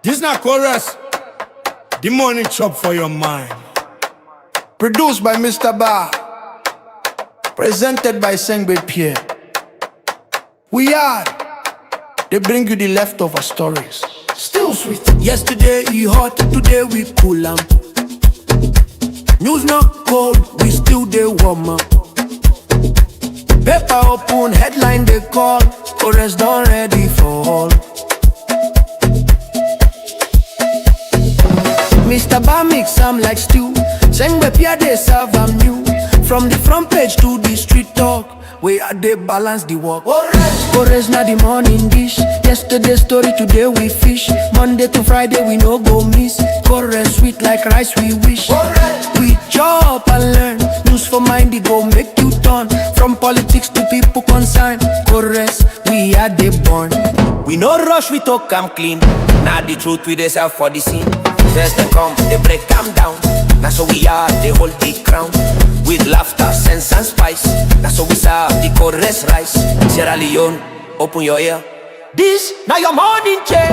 This not chorus. The morning chop for your mind. Produced by Mr. Bar. Presented by Sengbe Pierre. We are. They bring you the leftover stories. Still sweet. Yesterday he hot, today we cool am. News not cold, we still dey warm up. Paper open, headline they call. Chorus done ready for all. Mr. Bar mix am like stew. Sengbe Pierre they serve am new. From the front page to the street talk, we are they balance the work. Chorus na the morning dish. Yesterday story, today we fish. Monday to Friday we no go miss. Chorus sweet like rice we wish. We chop and learn. News for mind it go make you turn. From politics to people concerned. Chorus we are the born. We no rush, we talk am clean. Now the truth we dey sell for the scene. First they come, they break am down. That's how we are, they hold the crown. With laughter, sense and spice. That's how we serve the chorus rice. Sierra Leone, open your ear. This now your morning chair.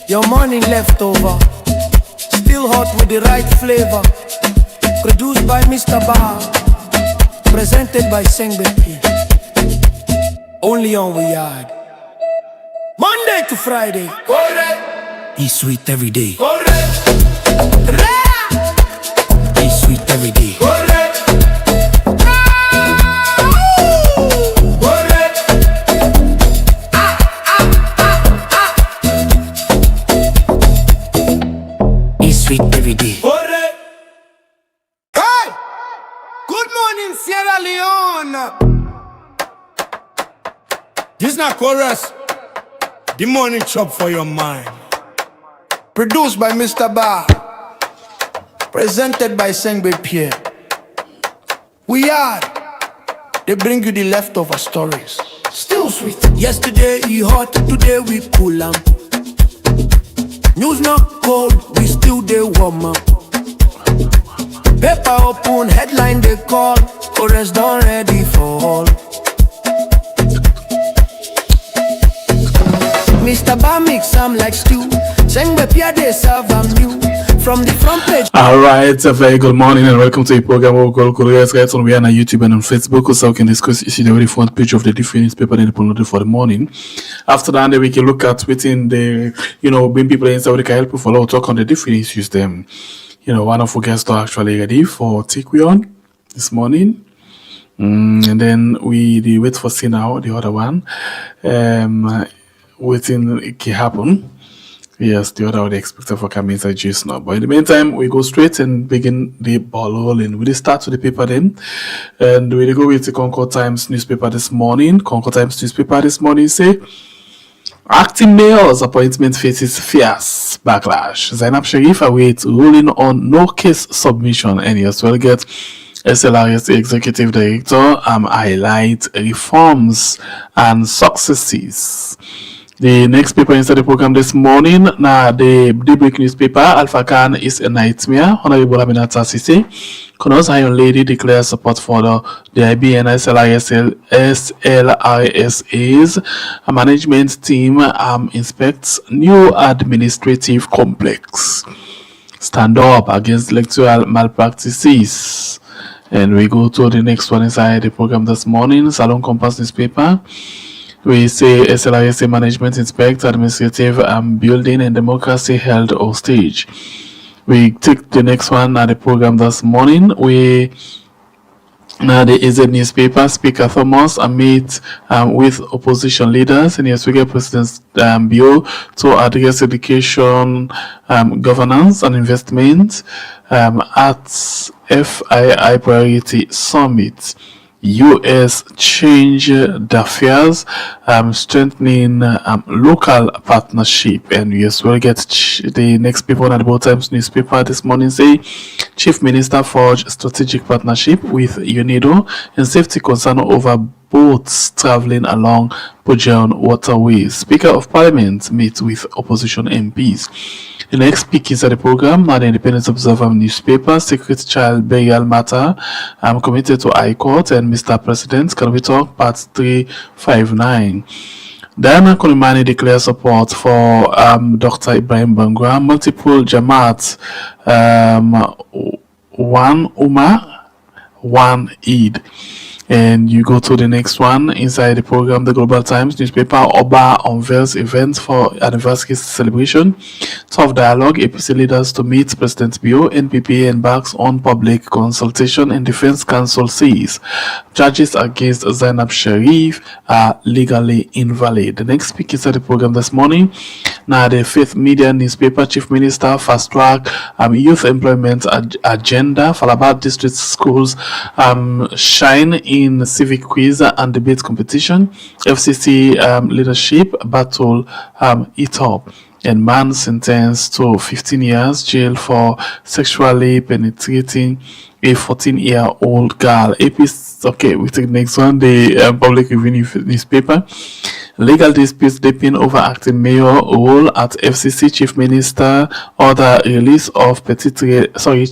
Your morning leftover, still hot with the right flavor. Produced by Mr. Bar, presented by Sengbe Pierre. Only on We Yard. Monday to Friday. He's sweet every day. He's sweet every day. Sweet every day. Hey! Good morning, Sierra Leone. This not chorus. The morning chop for your mind. Produced by Mr. Bar. Presented by Sengbe Pierre. We are. They bring you the leftover stories. Still sweet. Yesterday he hot, today we cool am. News not cold, we still dey warm up. Paper open, headline they call. Chorus done ready for all. Mr. Bar mix am like stew. Sengbe Pierre they serve am new. From the front page. Alright, a very good morning and welcome to a program where we call Koreans guys on we are on YouTube and on Facebook, so we can discuss issue the very front page of the different newspaper and the for the morning. After that, we can look at within the being people in South Africa help follow talk on the different issues them. One of our guests are actually ready for Tikwion this morning. And then we wait for see now the other one. Waiting it can happen. Yes, the other would expect for coming inside just now. But in the meantime, we go straight and begin the ball rolling. We start with the paper then. And we go with the Concord Times newspaper this morning. Concord Times newspaper this morning say acting mayor's appointment faces fierce backlash. Zainab Sharif awaits ruling on no case submission and as well get SLRS executive director highlight reforms and successes. The next paper inside the program this morning, now the break newspaper, Alpha Khan is a nightmare. Honorable Aminata Sise, Konos Iron Lady declares support for the IB and SLRSA's management team inspects new administrative complex. Stand up against electoral malpractices. And we go to the next one inside the program this morning, Salon Compass newspaper. We say SLRSA management inspect administrative building and democracy held hostage. We take the next one at the program this morning. We now the AZ newspaper Speaker Thomas meet with opposition leaders in the Australia President's Bureau to address education, governance and investment at FII Priority Summit. US change DEFIES, strengthening local partnership. And we as well get the next paper on the Both Times newspaper this morning say Chief Minister forge strategic partnership with UNIDO and safety concern over boats traveling along Pujan waterways. Speaker of Parliament meets with opposition MPs. The next speak is at the program now the Independent Observer newspaper, Secret Child Burial Matter. I'm committed to High Court and Mr. President, can we talk? Part 359. Diana Kolomani declares support for Dr. Ibrahim Bangura. Multiple Jamaat, one Ummah, one Eid. And you go to the next one inside the program, the Global Times newspaper. Oba unveils events for anniversary celebration. Tough dialogue. APC leaders to meet President Bio. NPP embarks on public consultation and Defense Council says charges against Zainab Sharif are legally invalid. The next speaker inside the program this morning. Now the Faith Media newspaper, Chief Minister fast track youth employment agenda. Falabat district schools shine in civic quiz and debate competition. FCC leadership battle it up. And man sentenced to 15 years jail for sexually penetrating a 14-year-old girl. APC, okay, we take the next one. The Public Review newspaper. Legal disputes deepen over acting mayor role at FCC. Chief Minister order release of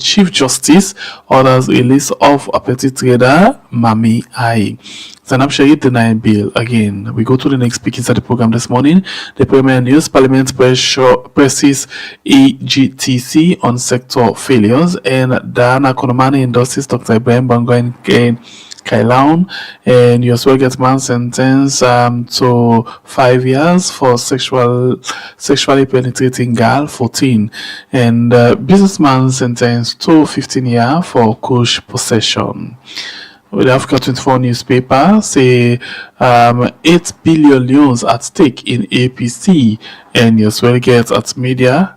Chief Justice orders release of a petty trader Mami I. Zainab Sharif denied bail again. We go to the next speaking at the program this morning. The Premier News Parliament presses EGTC on sector failures, and Diana Kolomani endorses Dr. Ibrahim Bangura and Kailaun, and you as well get man sentenced to 5 years for sexually penetrating girl 14, and businessman sentenced to 15 years for kush possession. With the Africa 24 newspaper say 8 billion loans at stake in APC, and you as well get at media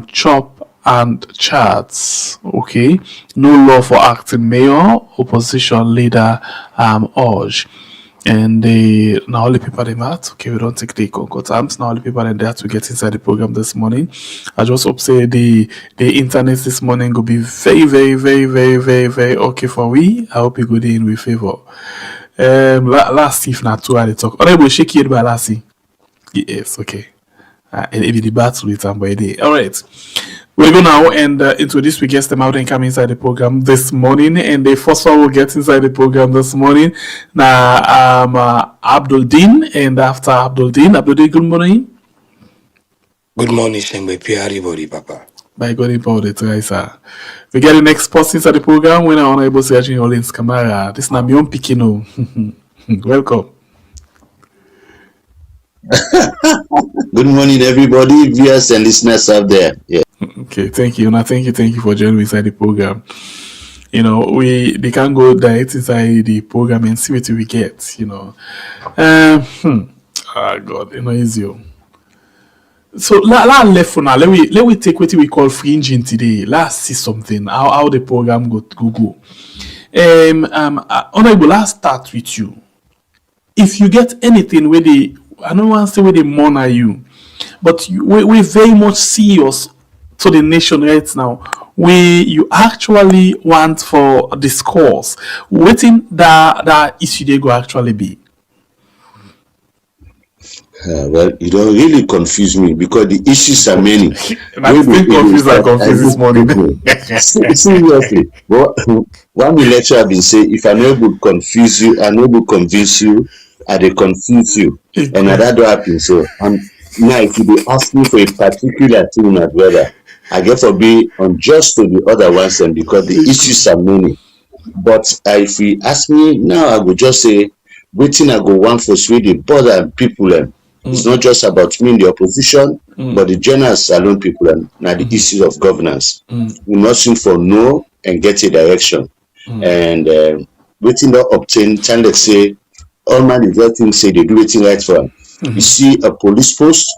chop and charts. Okay, no law for acting mayor, opposition leader urge. And the now only people in that. Okay, we don't take the Concord Times. Now only people in there to get inside the program this morning. I just hope say the internet this morning will be very okay for we. I hope you go in with favor. Last if not too early talk. Alright, we'll shake it by last. Yes, okay. And it be the battle with somebody. Alright. We're going to now end introduce we guest them out and come inside the program this morning, and the first one will get inside the program this morning. Now, Abdul Din, and after Abdul Din, good morning. Good morning, Shengbe everybody, Papa. By God, important, right, sir. We get the next person inside the program when our honorable Sergeant Olins Kamara. This is Namion Pikino. Welcome. Good morning, everybody, viewers and listeners out there. Yeah. Okay, thank you. Now, thank you for joining me inside the program. You know, they can go direct inside the program and see what we get. You know, God, you know, easy. So, left for now. Let we take what we call fringing today. Let's see something. How the program go. Honorable, let's start with you. If you get anything where I don't want to say where they monitor you, but we very much serious to the nation right now, where you actually want for discourse, waiting that issue they go actually be. Well, you don't really confuse me because the issues are many. I'm still confused this morning. Seriously, one lecturer have been saying, if I'm able to confuse you, I'm able to convince you, I they confuse you, and that don't happen. So, now if you be asking for a particular thing, my brother, I get to be unjust to the other ones, and because the issues are many. But if you ask me now, I would just say, waiting I go one for sweet the border people, and it's not just about me in the opposition, but the general saloon people, and now the issues of governance. We must seem for know and get a direction, and waiting not obtain. Time like say, all man is letting say they do waiting right for them. You see a police post.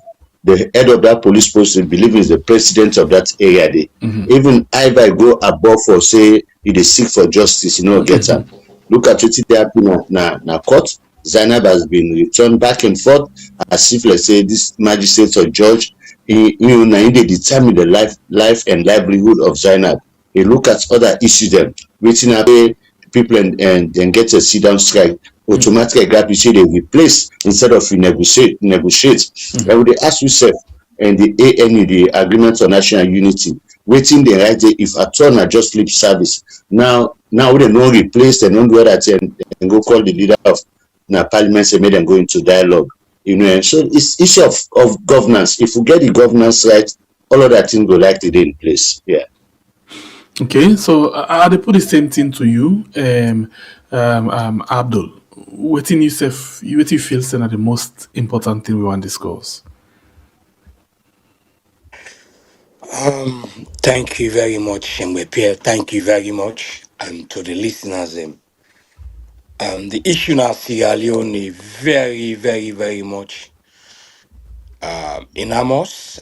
The head of that police post, they believe is the president of that area. Even if I go above for say, he is seek for justice, you know, get them. Look at what happened na court. Zainab has been returned back and forth as if, let's say, this magistrate or judge, they determine the life and livelihood of Zainab. They look at other issues, them waiting away people and then get a sit-down strike. Automatically, you say they replace instead of negotiate. And they ask yourself, and the ANU, the Agreement on National Unity, waiting the right day if at all not just lip service. Now they no replace and don't do that and go call the leader of Parliament and make them go into dialogue. So it's issue of governance. If we get the governance right, all of that things go like to be in place. Yeah. Okay, so I put the same thing to you, Abdul. What in yourself, what you feel is the most important thing we want to discuss? Thank you very much, Pierre. Thank you very much, and to the listeners. The issue now, Sierra Leone, very, very, very much enormous.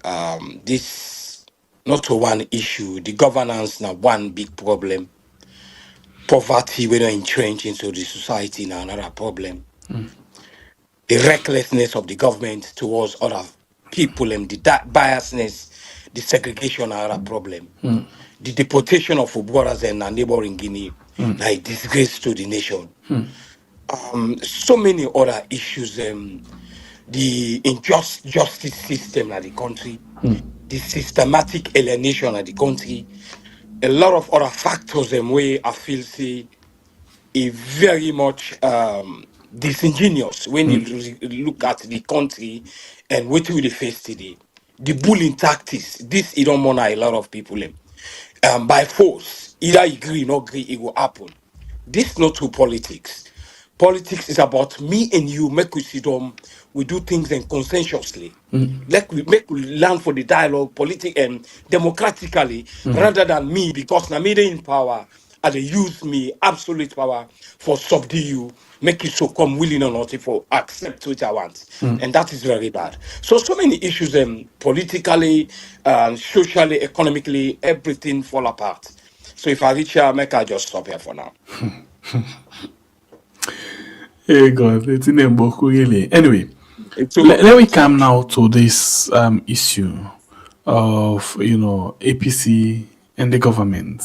This not one issue. The governance now one big problem. Poverty, when entrenched into the society, now another problem. The recklessness of the government towards other people and the biasness, the segregation, another problem. The deportation of brothers in a neighboring Guinea, like disgrace to the nation. So many other issues. The unjust justice system of the country, the systematic alienation of the country, a lot of other factors. Way I feel say a very much disingenuous when you look at the country and what we face today. The bullying tactics. This it don't monitor a lot of people. By force, either agree or not agree, it will happen. This not true politics. Politics is about me and you. Make we sit down, we do things and consensuously. Like we make we learn for the dialogue, politic and democratically, rather than me because na me dey in power. And they use me absolute power for subdue you, make you so come willing or not for accept what I want, and that is very bad. So many issues, politically, socially, economically, everything fall apart. So if I reach here, make I just stop here for now. Hey God, it's in Mboku really. Anyway, It's let me come now to this issue of APC and the government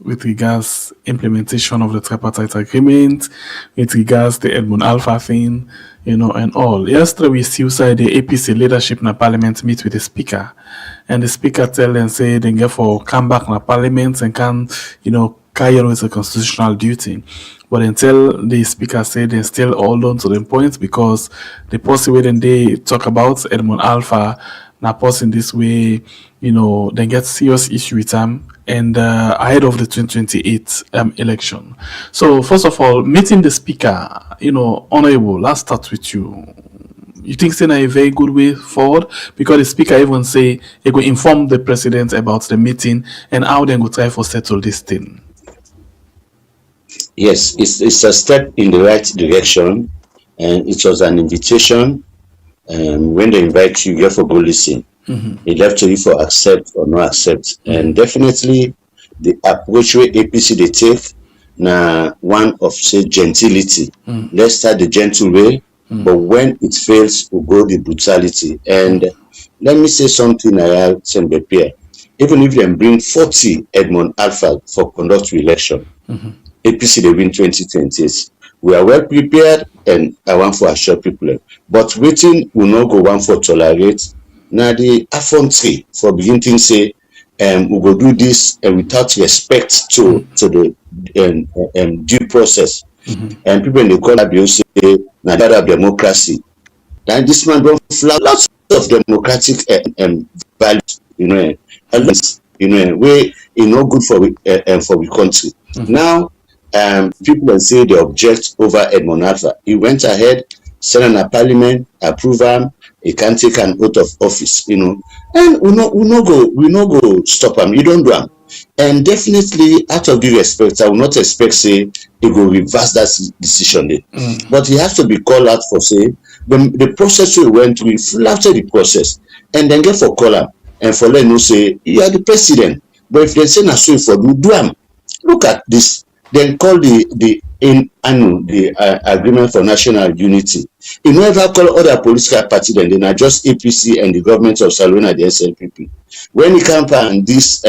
with regards implementation of the tripartite agreement, with regards the Edmund Alpha thing, and all. Yesterday we still said the APC leadership in the parliament meet with the speaker, and the speaker tell them say they get for come back in the parliament and can carry on with the constitutional duty. But until the speaker said they still hold on to the point because the policy when they talk about Edmund Alpha now posting this way, they get serious issue with them and ahead of the 2028 election. So first of all, meeting the speaker, honorable, let's start with you. You think it's a very good way forward? Because the speaker even say he will inform the president about the meeting and how they will try to settle this thing. Yes, it's a step in the right direction, and it was an invitation. When they invite you, you have to go listen. It's left to you for accept or not accept. And definitely, the approach where APC they take, na one of say gentility. Let's start the gentle way, but when it fails, we go the brutality. And let me say something I have Pierre. Even if they bring 40 Edmund Alpha for conduct election. APC they win 2028. We are well prepared and I want for assure people. But waiting will not go one for tolerate. Now the affrontery for beginning say we go do this and without respect to the due process. And people in the corner say now that of democracy. And this man don't flag lots of democratic values, elements, way no good for the country. Now people can say they object over Edmund Alpha. He went ahead, sent a parliament, approve him, he can't take an oath of office, and we no go stop him. You don't do him. And definitely, out of due respect, I will not expect say he will reverse that decision. But he has to be called out for say the process we went through, after the process, and then get for call him and for let you say you are the president. But if they say na so for do him. Look at this. then call the agreement for national unity. You never call other political party, then are just APC and the government of Salona, the SLPP. When it comes and this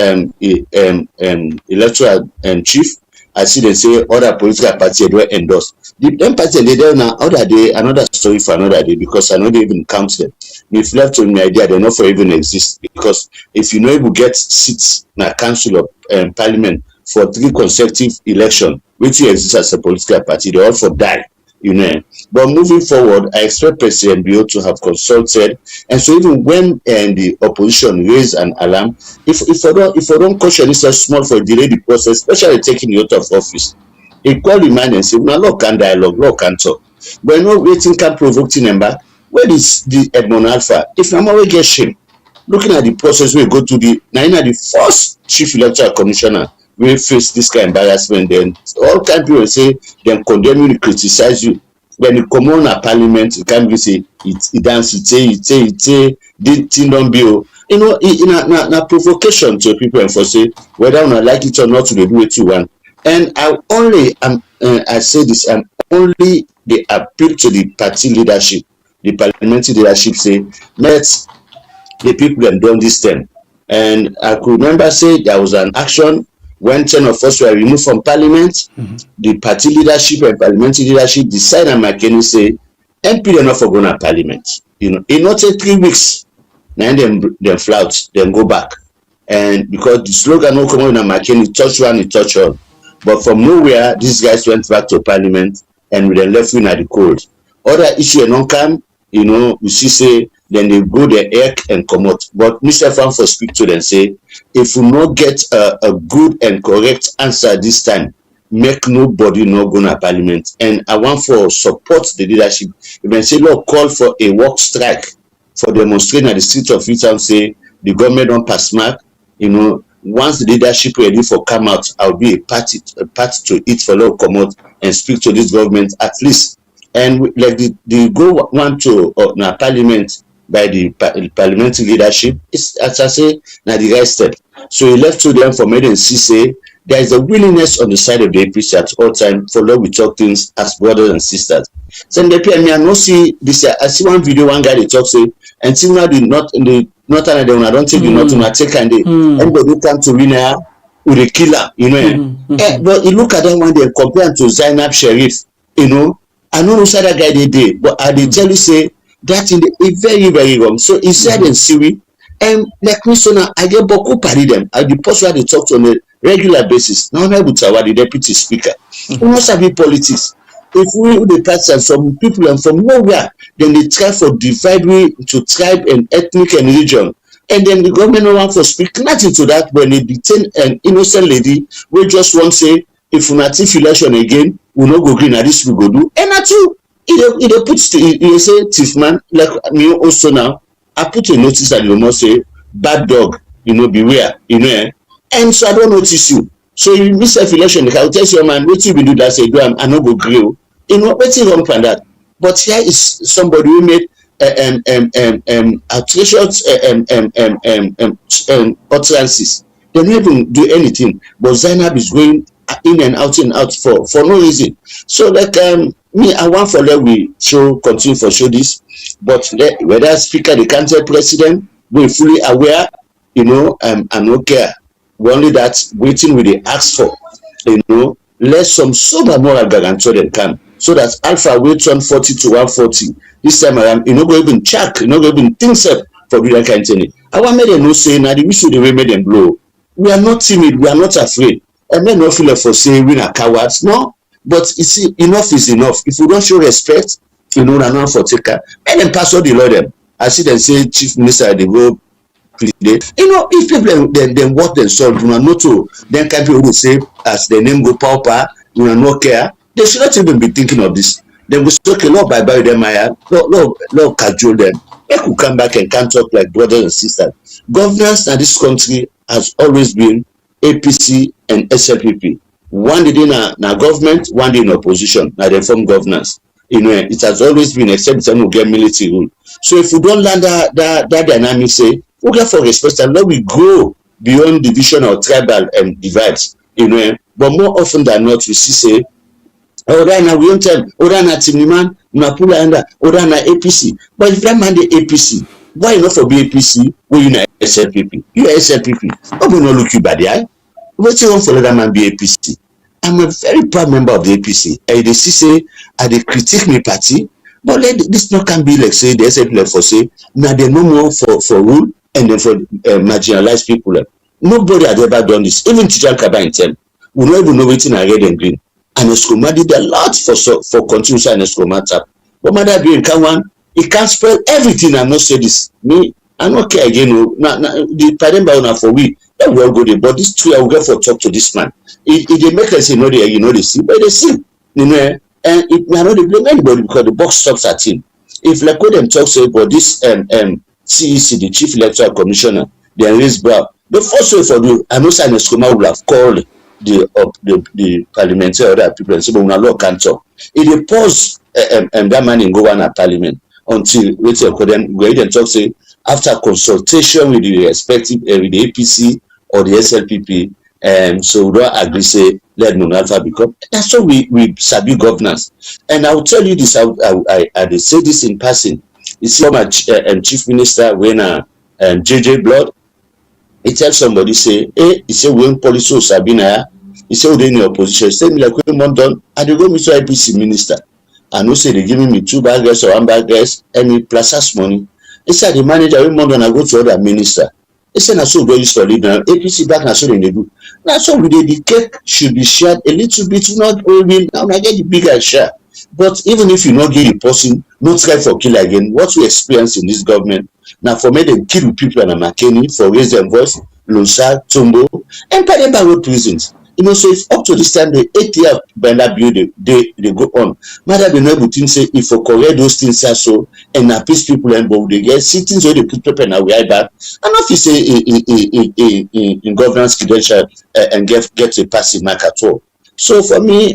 electoral chief, I see they say other political party do endorse. The them party they don't now other day, another story for another day, because I know they even count them. If left to me idea, they not for even exist, because if you know you get seats in a council of parliament for 3 consecutive elections, which you exist as a political party, they all for die, you know. But moving forward, I expect President Bio to have consulted, and so even when the opposition raise an alarm, if I don't caution this small for delay the process, especially taking the out of office, equal remind and say, "No, law can dialogue, law can talk." But no waiting can provoke number. Where is the Edmond Alpha? If I'm always get shame, looking at the process we go to the first chief electoral commissioner we face this kind of embarrassment, then all kind of people say then condemn you, criticize you. When you come on a parliament, you can't be say it dance, it thing don't be, you know, in a provocation to people and for say whether I like it or not, they do it you want. And I say this, and only they appeal to the party leadership, the parliamentary leadership say, let the people have done this thing. And I could remember say there was an action when 10 of us were removed from parliament. The party leadership and parliamentary leadership decided and McKinney say MP are not for going to parliament. You know, it not take 3 weeks. Now them flout, then go back. And because the slogan no come on and McKinney touch one, it touch all. But from nowhere, these guys went back to parliament and we then left in at the cold. Other issue and non come, you know, you see say then they go the air and come out. But Mr. Fanfo speak to them say, if we not get a good and correct answer this time, make nobody not go to parliament. And I want for support the leadership. If they say, look, call for a work strike for demonstrating at the street of Freetown, say the government don't pass mark, you know, once the leadership ready for come out, I'll be a party to it for law come out and speak to this government at least. And like the go want to parliament by the parliamentary leadership, is as I say, now the right step. So he left to them for me and say there is a willingness on the side of the APC at all time for law we talk things as brothers and sisters. So in the PM, I no see this. I see one video, one guy they talk say, and see now the not in the not another one. I don't take the not to take and they anybody come to win with a killer, you know. But you look at that one, they compare to Zainab Sharif, you know. I know which other guy they did, but I did tell you say that in the very, very wrong. So he said in Siri, and like me, so now I get Boku party them. I the post where they talk on a regular basis. Now I'm able to the deputy speaker. We must have politics. If we the parts and some people and from nowhere, then they try for divide we to tribe and ethnic and religion. And then the government no want to speak nothing to that when they detain an innocent lady, we just want to say if we not election again, we no go green at this we go do. And that's true. It puts you say thief man like me also now. I put a notice that you must say bad dog, you know, beware, you know. And so I don't notice you. So you miss election, I will tell you, man, what you will do that say do I no go grill. You know, what's wrong from that? But here is somebody who made atrocious utterances. They don't even do anything. But Zainab is going in and out for no reason. So like me, I want for let we continue for show this. But whether speaker, the council president, we're fully aware, you know, and no care. We only that waiting with the ask for, you know, let some sober moral guarantor them come. So that Alpha waits on 40 to 140. This time around, you know, go even check, you know, go even think up for doing that kind of thing. I want me to know say now the issue the way made them blow. We are not timid, we are not afraid. I may not feel like for saying we are cowards, no. But you see, enough is enough. If we don't show respect, you know, we're not for taker. And then pass all the law them. I see them say chief minister they go. You know, if people then what they solve, you know, not to then can people will say as the name go pauper, you know, no care. They should not even be thinking of this. Then we say, okay, Lord, bye them, Lord, cajole them. They could come back and can't talk like brothers and sisters. Governance in this country has always been APC and SLPP. One day in a government, one day in opposition. Now they form governance. You know, it has always been except time we get military rule. So if we don't learn that dynamic, say we get for respect and let we grow beyond division or tribal divides. you know. But more often than not, we see say, oh, right now we don't tell, oh, right now Timiman, Napula and oh, right now APC. But if that man the APC, why not for be APC? Well, you know SLPP. You are SLPP. Nobody no look you by the eye. What you want for that man be APC? I'm a very proud member of the APC. I dey see say I dey critique my party, but let this not can be like say the SLP like for say now they no more for rule and then for marginalized people. Nobody had ever done this. Even Tijan Kaba in term, we don't even know waiting red and green. And Escoma did a lot for continuous and Escoma tap. But Mother being Kawan, it can't spell everything. I'm not say this. Me, I don't care again. The Parliamentary for we, that will go there. But this two I will get for talk to this man. If they make us say no, they see, but they see. You know, and it I know they blame anybody because the box stops at him. If like what them talk say about this CEC, the Chief Electoral Commissioner, they raise brow. The first way for the I know San Escoma will have called the parliamentary other people and say, but we can't talk. If they pause that man in go on at parliament until wait till them go ahead and talk say after consultation with the respective with the APC or the SLPP, so we don't agree say let no alpha become. That's how we sabi governance. And I will tell you this. I say this in passing. You see, my chief minister when JJ Blood. He tells somebody say, hey, he say when policy was Sabina, he say we in the opposition. He say me like when done, I dey go meet to IPC minister. I know say they giving me 2 bags or 1 bag and me plus us money. He said the manager when done I go to other minister. He said na so we used to live now. APC back na so they do. Now so we the cake should be shared a little bit, not only now I get the bigger share. But even if you not give the person, not try for kill again. What we experience in this government now for me them kill people and McKinney for raise their voice, Lunsa, Tumbo, and Parliamentary road prisons. You know, so if up to this time the 8 year Banda build they go on. Mother be no able to say if for correct those things are so and appease people and but they get sittings where they put paper and we back. And if you say in governance credential and get a passive mark at all. So for me,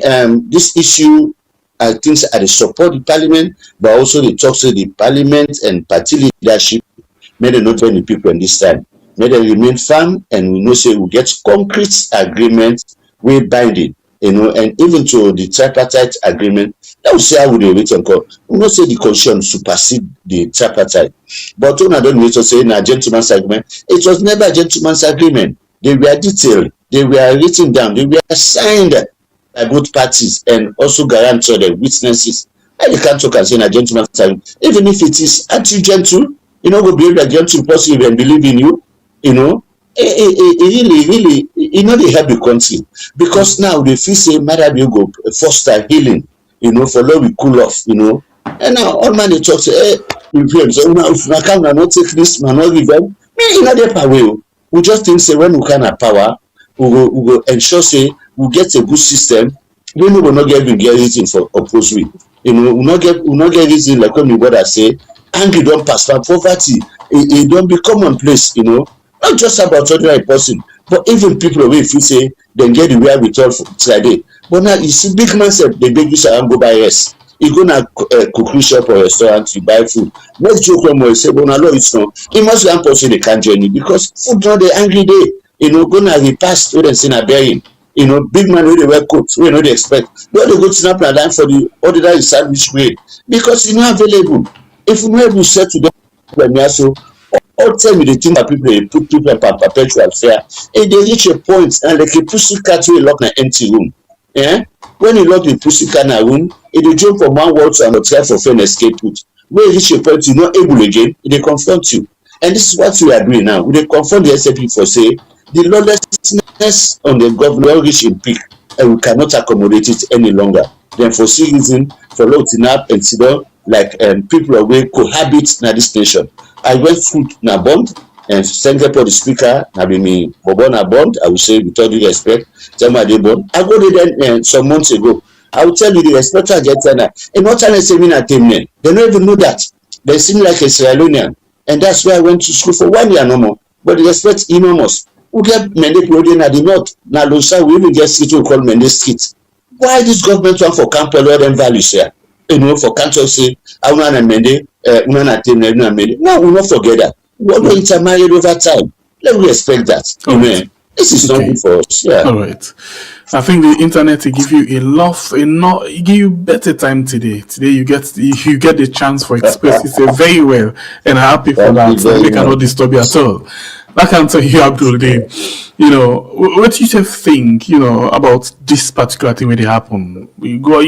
this issue I think I support the parliament, but also they talk to the parliament and party leadership. May they not join the people in this time. May they remain firm, and we know say we get concrete agreement, we binding, you know, and even to the tripartite agreement. That will say how would they wait and call. We know say the constitution supersede the tripartite, but when I don't wait to say in a gentleman's agreement, it was never a gentleman's agreement. They were detailed, they were written down, they were signed by both parties and also guarantor the witnesses. And you can't talk and say a gentleman's agreement, even if it is anti-gentle, you know, go behave like gentle person and believe in you, you know. Really, you know, they help the country because now they feel say matter you go foster healing, you know, for love we cool off, you know. And now all man they talk say, hey, if I can not take this, man, not give them. Me, you know, they power. We just think say when we can have power, we go ensure say we get a good system. We know we not get reason for opposite. You know, we not get reason like when we brother say, angry don't pass from poverty. It don't be commonplace, you know. Not just about ordinary person, but even people away if you say then get the way we talk for today. But now you see big man said they beg you shall go buy rest. You go na cookery shop or restaurant, you buy food. Let's joke when we say, well, no, it's not. It must be one person they can't join you because food not the angry day. You know, go na repast with them saying a bearing. You know, big man where they wear coats, we know they expect. But they go to snap and line for the ordinary sandwich grade because it's not available. If you know able to say to them when you so all tell me the thing that people they put people in perpetual fear, and they reach a point and like a pussy cat will lock in an empty room. Yeah? When you lock the pussy cat in a room, it will jump from one wall to another try for friend escape route. When you reach a point you're not able again, they confront you. And this is what we are doing now. We confront the SAP for say the lawlessness on the government reach in peak and we cannot accommodate it any longer. Then for some reason, for loading up and sit down like people away cohabit in this nation. I went through na bond and thank for the speaker. Na be me Bobo na bond. I will say with all due respect, tell my day bond. I go there some months ago. I will tell you the respect I get now. And not unless they mean at them. They don't even know that. They seem like a Sierra Leonean, and that's why I went to school for 1 year no more. But the respect enormous. We get Mende Plodin at the north. Now Losa we even get street we call Mende Street. Why this government want for camp all them values here? You know, for country say I want to Mende. No, we not forget that. We will intermarry over time. Let me respect that. Amen. This is not Okay. good for us. Yeah. All right. I think the internet will give you enough, it give you better time today. Today you get the chance for express yourself very well, and I'm happy for Thank you that. And very we cannot much. disturb you at all. I can tell you, Abdul, what you just think, about this particular thing when it happen. We go,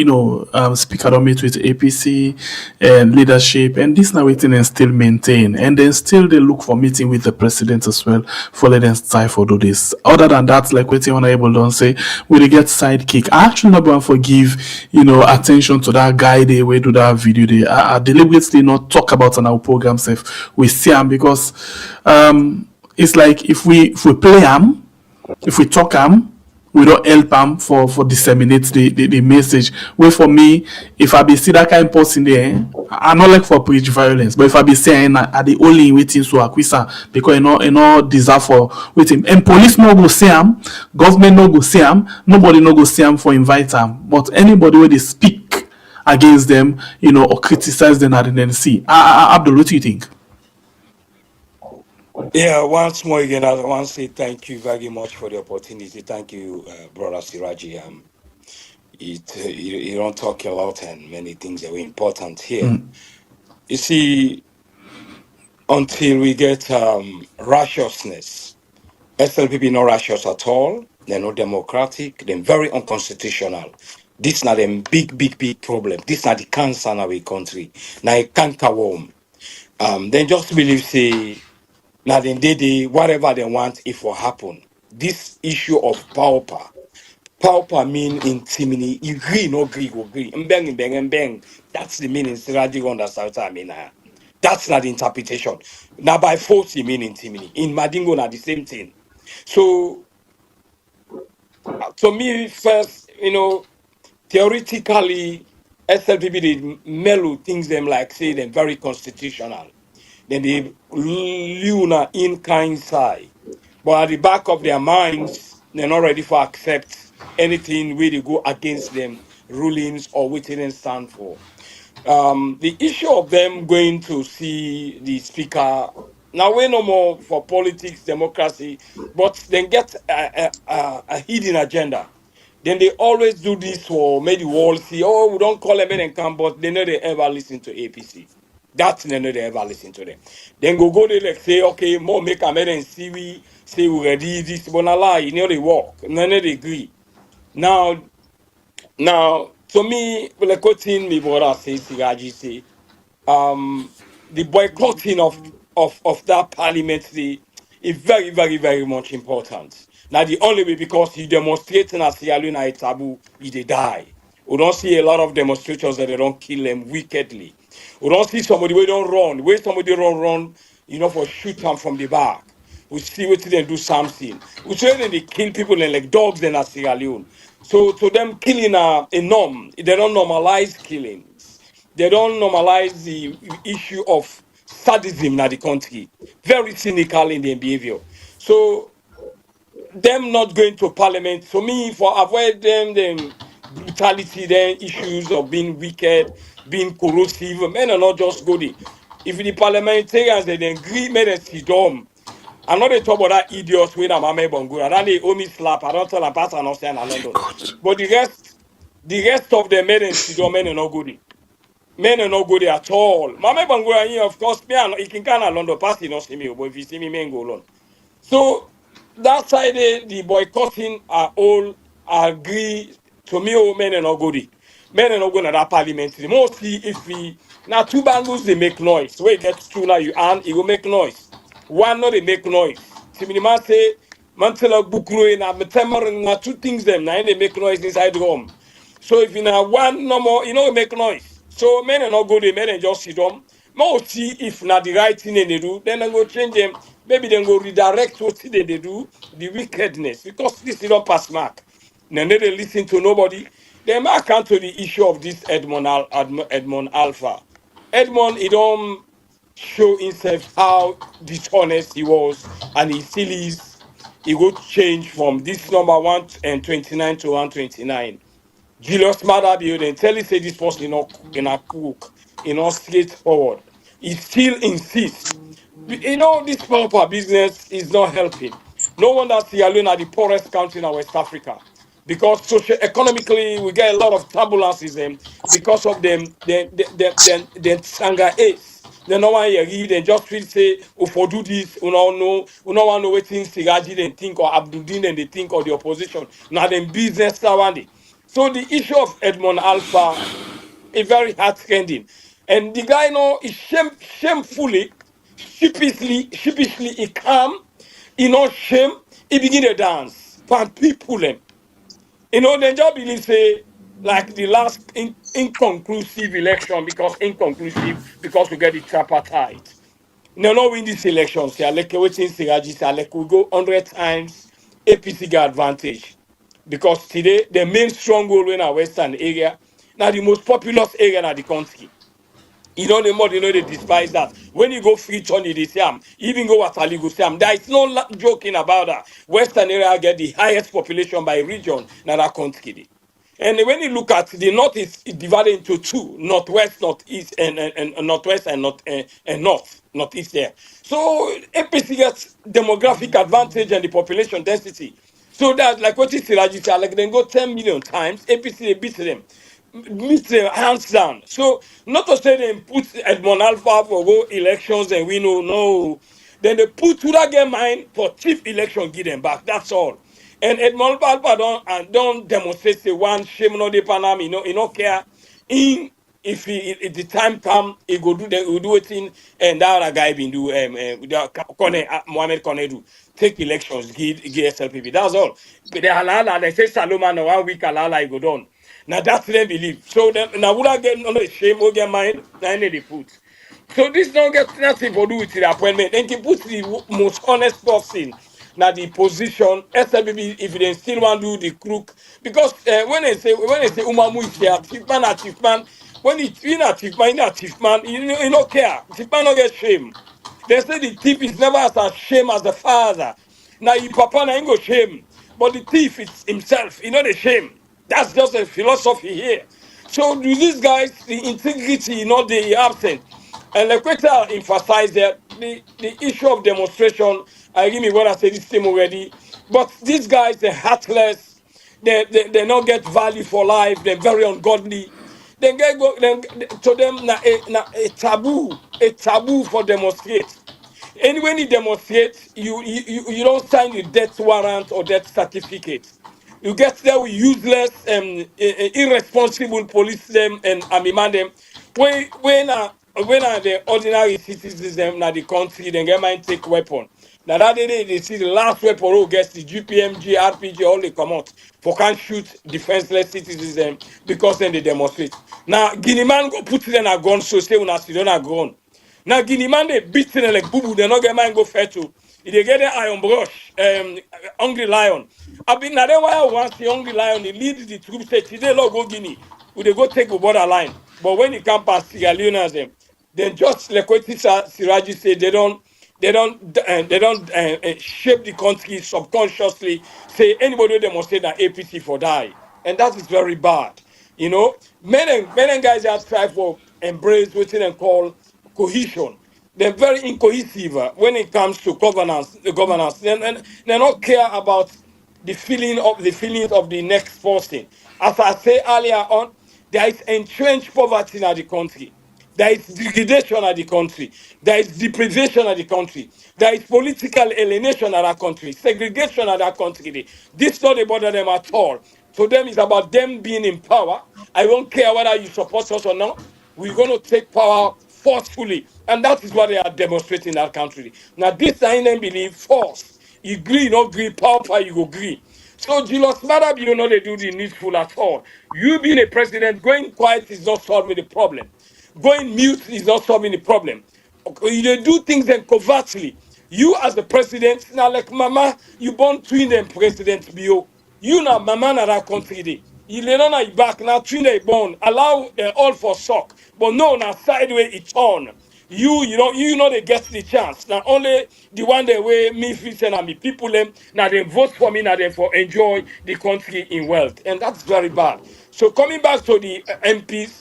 speaker don't meet with APC and leadership, and this now waiting and still maintain, and then still they look for meeting with the president as well for let them try for do this. Other than that, like what the honorable don't say, we dey get sidekick. I actually not going to forgive, attention to that guy they way do that video. They I deliberately not talk about on our program self. We see him because it's like if we play him, if we talk him, we don't help him for disseminate the message. Where for me, if I be see that kind of person there, I not like for preach violence, but if I be saying I the only waiting so acquisa because you know deserve for waiting, and police no go see him, government no go see him, nobody no go see him for invite him, but anybody where they speak against them, or criticize them at the NC. Abdul, what do you think? Yeah, once more again, I want to say thank you very much for the opportunity. Thank you, brother Siraji. You don't talk a lot, and many things are important here. You see, until we get righteousness, SLPP not righteous at all. They're not democratic. They're very unconstitutional. This not a big problem. This not the cancer in our country. Now a canker worm. Then just believe say now then they whatever they want it will happen. This issue of pauper mean intimini. You agree, no agree, go agree. Bang. That's the meaning. Siraji understand what I mean. That's not the interpretation. Now by force, you mean intimini. In Madingo, not the same thing. So to me, first, theoretically, SLPB did mellow things them like say them very constitutional. Then they Luna in kind side. But at the back of their minds, they're not ready for accept anything where they go against them rulings or what they stand for. The issue of them going to see the speaker now we're no more for politics, democracy, but then get a hidden agenda. Then they always do this for maybe world see, oh, we don't call them and come, but they never ever listen to APC. That's they never ever listen to them. Then go there like say, okay, more make a and see we say we ready this, but not lie, they work. None they agree. Now to me, like what thing me brother say, Siraji say, the boycotting of that parliamentary is very much important. Now the only way because you demonstrating as Sierra Leone a taboo, you they die. We don't see a lot of demonstrators that they don't kill them wickedly. We don't see somebody where don't run, where somebody run, for shoot them from the back. We see what they do something. We see them they kill people and like dogs in Sierra Leone. So to them killing a norm, they don't normalize killings. They don't normalize the issue of sadism in the country. Very cynical in their behavior. So them not going to parliament, for me, for avoid them brutality, then issues of being wicked, being corrosive, men are not just go there. If the parliamentarians they agree, men they sit down. I'm not talk about that idiots with a mame bongura. Then they owe me slap. I don't tell a pass and not say in London. But the rest of the men and sit down, men are not good. Men are not good at all. Mame bongura, of course, me and he can kind of London pass, he not see me, but if you see me, men go alone. So that side, the boycotting are all agree to me. Oh, men are not good. Men are not going to that parliamentary. Mostly if we now two bangles they make noise. So it gets two now you and it will make noise. One no they make noise. See me the man say man tell a bukuru na metemor na two things them now they make noise inside the home. So if you now one no more, make noise. So men are not good, men are just sit down. More see if not the right thing they do, then I go change them. Maybe then go redirect what they do, the wickedness, because this is not pass mark. Then they listen to nobody. Then mark come to the issue of this Edmond Alpha. Edmond, he don't show himself how dishonest he was, and he still is. He would change from this number 129 to 129. Julius Mother building, tell you say this person in a cook, straightforward. He still insists. This proper business is not helping. No wonder Sierra Leone are the poorest country in West Africa. Because socio-economically, we get a lot of turbulences because of them sanga ace. They no one you read and just feel say, oh, for do this, we don't know what things Siraji then think or Abdudin and they think or the opposition. Now them business around it. So the issue of Edmond Alpha is very heart-rending. And the guy now is shamefully, sheepishly, he calm, he not shame, he begin to dance. Pan people them. They just believe say like the last inconclusive election because we get the tripartite. No, not win this election. Say like waiting Siraji say like we go 100 times APC get advantage because today the main stronghold in our western area now the most populous area in the country. The more they despise that. When you go free Tony, they say even go Watali, go say there is no joking about that. Western area get the highest population by region in that country. And when you look at the north is divided into two: northwest, northeast, and northwest and northeast there. So APC gets demographic advantage and the population density. So that like what is Siraji say, like they go 10 million times, APC they beat them hands down. So not to say they put Edmond Alpha for go elections and we know no. Then they put to that get mine for chief election, give them back. That's all. And Edmond Alpha don't demonstrate say one shame no de panam, he no care. In if the time come, he go do he will do it in and that other guy been do Mohamed Kone do take elections, give SLPP. That's all. But the halala, they say Saloma no 1 week halala he go done. Now that's their belief. So now would I get no shame or get mine? Now they put. So this don't get nothing to do with the appointment. Then he put the most honest person. Now the position, SLBB, if they still want to do the crook, because when they say Umamu is here, chief man, when it's in a chief man, you don't care. Chief man don't get shame. They say the thief is never as ashamed as the father. Now your papa na ain't go shame, but the thief is himself. He not the shame. That's just a philosophy here. So to these guys, the integrity not the absent. And like what I emphasize that the issue of demonstration, I give me what I said this time already. But these guys, they're heartless, they not get value for life, they're very ungodly. Then get go then to them a taboo for demonstrate. And when you demonstrate, you don't sign the death warrant or death certificate. You get there with useless, irresponsible police them and army man them. When the ordinary citizens them na the country, then get mind take weapon. Now that day they see the last weapon who gets the GPMG, RPG, all they come out for can't shoot defenseless citizens because then they demonstrate. Now Guinea man go put them a gun so say una still don't a gun. Now Guinea man they beat them like boo boo, they not get mind go fair to. If they get the iron brush, hungry lion. I been now why once the hungry lion they lead the troops say today Lord go Guinea. We they go take the borderline. But when it come past Sierra Leone them, then just like what Siraji said, they don't shape the country subconsciously. Say anybody who demonstrate that APC for die, and that is very bad. Men and guys that try for embrace what they call cohesion. They're very incohesive when it comes to governance. The governance, they don't care about the feelings of the next person. As I say earlier on, there is entrenched poverty in the country. There is degradation of the country. There is deprivation of the country. There is political alienation of that country, segregation of that country. This not bother them at all. To them, it's about them being in power. I don't care whether you support us or not. We're going to take power forcefully. And that is what they are demonstrating in that country. Now, this I don't believe force. You agree, not agree, power, you go agree. So Julius Matter, you know they do the needful at all. You being a president, going quiet is not solving the problem. Going mute is not solving the problem. Okay, they do things then covertly. You as the president, now like mama, you born twin them president bio. You now mama na that country day. You lay on your back now twin they born. Allow all for sock. But no, now sideways it's on. You know they get the chance. Now only the one that way me fit and me people them now they vote for me now they for enjoy the country in wealth. And that's very bad. So coming back to the MPs,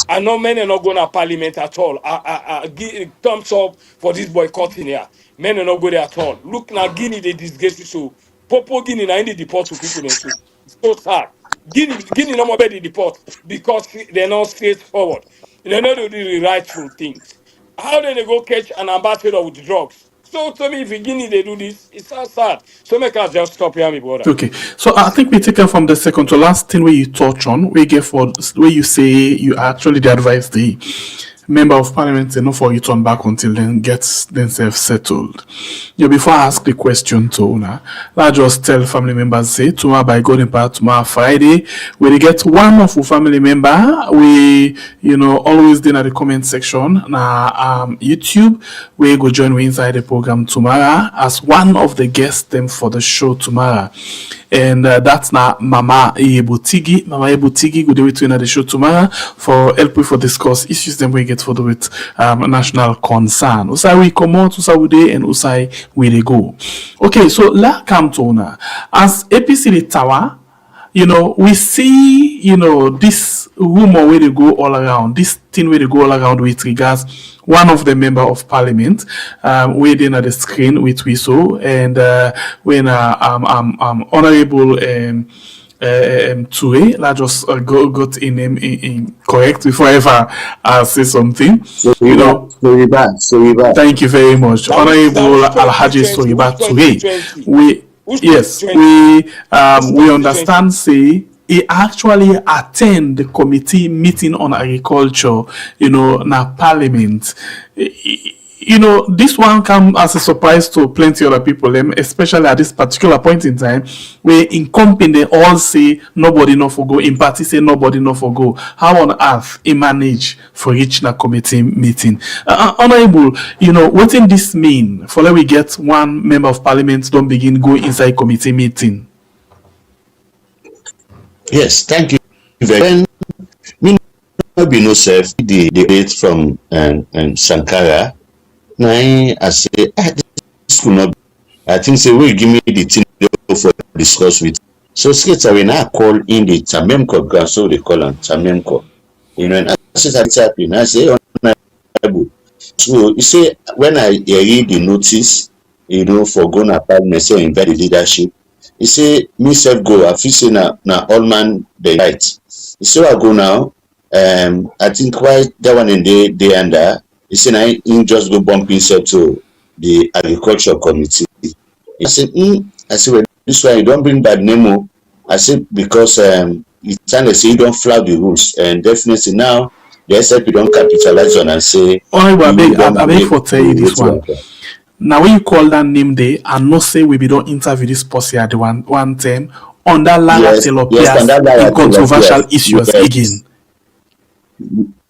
I know men are not going to parliament at all. I give thumbs up for this boycotting here. Men are not going there at all. Look now, Guinea they disgrace you so. Popo Guinea now in the deport to people then too. It's so sad. Guinea no more be the deport because they're not straightforward. They're not doing the rightful things. How then they go catch an ambassador with drugs? So to me, if in Guinea they do this, it's so sad. So make us just stop here, my brother. Okay, so I think we taken from the second to last thing where you touch on, we get for where you say you actually advise the member of parliament enough for you turn back until then gets themselves settled. You know, before I ask the question to Una, I just tell family members say tomorrow by God in part tomorrow Friday, where they get one of our family member, we always in at the comment section na YouTube, we go join we inside the program tomorrow as one of the guests them for the show tomorrow. And that's now Mama Ebutigi. Mama Ebutigi go do it in the show tomorrow for help for discuss issues them we get for do with national concern. Usai we come out, usai we dey, and usai we dey go. Okay, so la come to now. As APC the tower, we see, this rumor where they go all around, this thing where they go all around with regards one of the member of parliament, waiting at the screen with we saw, and when honorable TURAY, I just got in name in correct before I ever say something. SORIEBA. Thank you very much, honorable ALHAJI SORIEBA TURAY. We understand say he actually attend the committee meeting on agriculture, na parliament. This one come as a surprise to plenty other people, especially at this particular point in time, where in company they all say nobody no for go, in party say nobody no for go. How on earth he manage for reach na committee meeting? Honorable, what in this mean? For let we get one member of parliament don't begin go inside committee meeting. Yes, thank you very much. Me no be no self the debate from Sankara. Now I say this could not be. I think say will give me the thing for discuss with. So straight away now call in the Tamemko ground, so they call on Tamemko. And I say that's happening. I say honorable. So you say when I read the notice, for going parliament, say invite the leadership. He say me self go. I feel say na all man the right. He say I go now. I think why that one in day under. He say na him just go bump himself to the agriculture committee. He say I say well this one you don't bring bad name. I say because you trying to say you don't flout the rules, and definitely now the SLP don't capitalize on and say. I beg for tell you this one. Now when you call that name there and not say we don't interview this person at the one time on that in controversial issues again.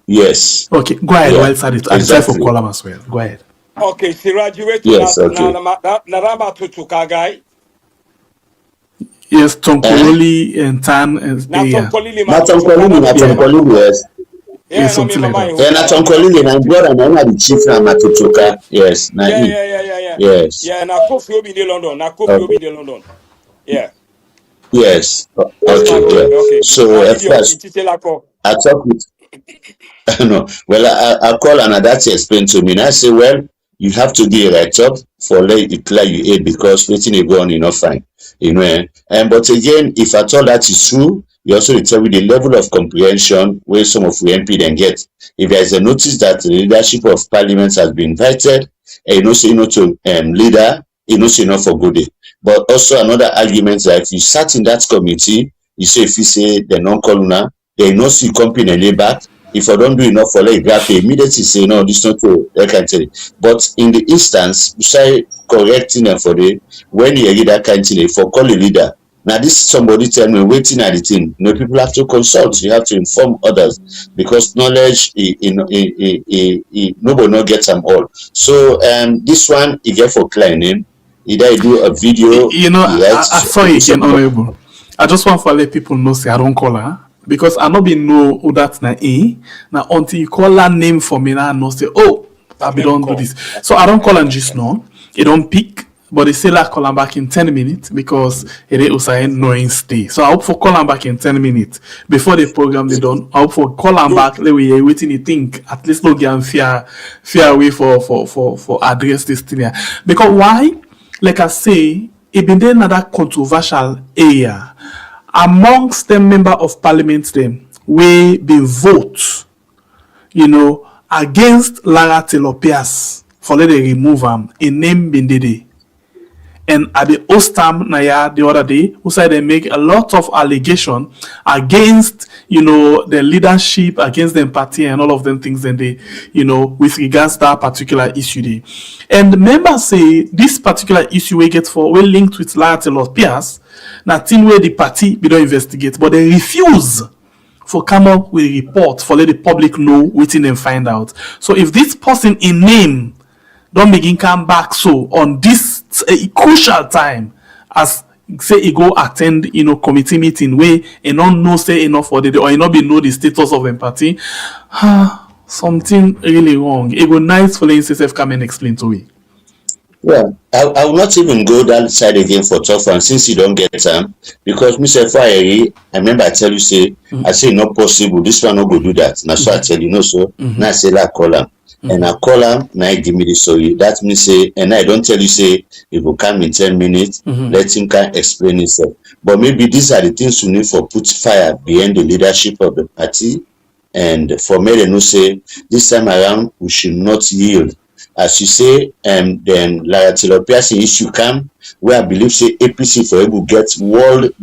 Yes. Okay, go ahead. Well, I try for column as well. Go ahead. Okay, Siraji, wait yes, okay. Narama Tutuka guy. Yes, Tonkololi and Tan and Tonkolili, yes. Yeah, something like that. Yeah, Tonkolili, my brother, na the chief na Matutuka. Yes, na yeah. Yes. Yeah, na Kofi Obi de London. Obi de London. Yeah. Yes. Okay. So at first, I talk with. No, well, I call and that's explained to me. And I say, well, you have to do a write-up for let it clear you aid because waiting you go on enough fine. And but again, if at all that is true, you also tell me the level of comprehension where some of the MP then get. If there is a notice that the leadership of parliament has been invited, and say to leader, say not for good day. But also another argument that if you sat in that committee, you say if you say the non-columnar, they no see company lay back. If I don't do enough for like graph, immediately say no, this not true. I can tell you. But in the instance, you say correcting them for the when you read that kind of thing, for call a leader. Now this somebody tell me waiting at the thing. People have to consult. You have to inform others because knowledge, nobody not gets them all. So this one you get for climbing. Either you do a video. I saw it again, honorable. I just want to let people know say I don't call her. Because I not be know who that's na now until you call that name for me now I know say I be don't do this. So I don't call and just know. You don't pick but they say like call him back in 10 minutes because it is knowing stay. So I hope for call him back in 10 minutes before the program they done. I hope for call him back. Let we waiting. You think at least no get fear way for address this thing here. Because why? Like I say, it been there another controversial area amongst them member of parliament them we been vote, against Lara Telopias for let they remove him in name Bindede. And at the Ostam Naya the other day, who said they make a lot of allegation against, the leadership, against the party and all of them things and they, with regards to that particular issue there. And the members say this particular issue we get for we linked with Lara Telopias, nothing where the party be don't investigate, but they refuse for come up with a report for let the public know waiting and find out. So if this person in name don't begin come back so on this crucial time as say he go attend committee meeting where he don't know say enough for the day or he not be know the status of the party, something really wrong. It go nice for the NCSF come and explain to me. Well, I will not even go that side again for tough one since you don't get time. Because Mr. Fire, I remember I tell you, say, I say, not possible. This one not go do that. Now, so I tell you, no, so now I say, like, call him. And I call him, now I give me the story. That means, say, and I don't tell you, say, it will come in 10 minutes, let him can explain himself. But maybe these are the things you need for put fire behind the leadership of the party. And for me, they know, say, this time around, we should not yield. As you say, then Lara Telopias issue come where I believe say APC for able get world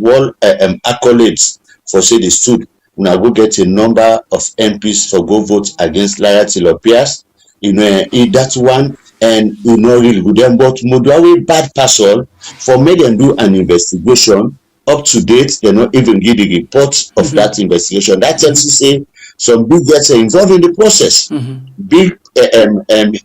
accolades for say they stood. When I go get a number of MPs for go vote against Lara Telopias, that one and really good. Then but Modawe bad person for me them do an investigation up to date. They not even give the report of that investigation. That tells you say some big gets involved in the process. Big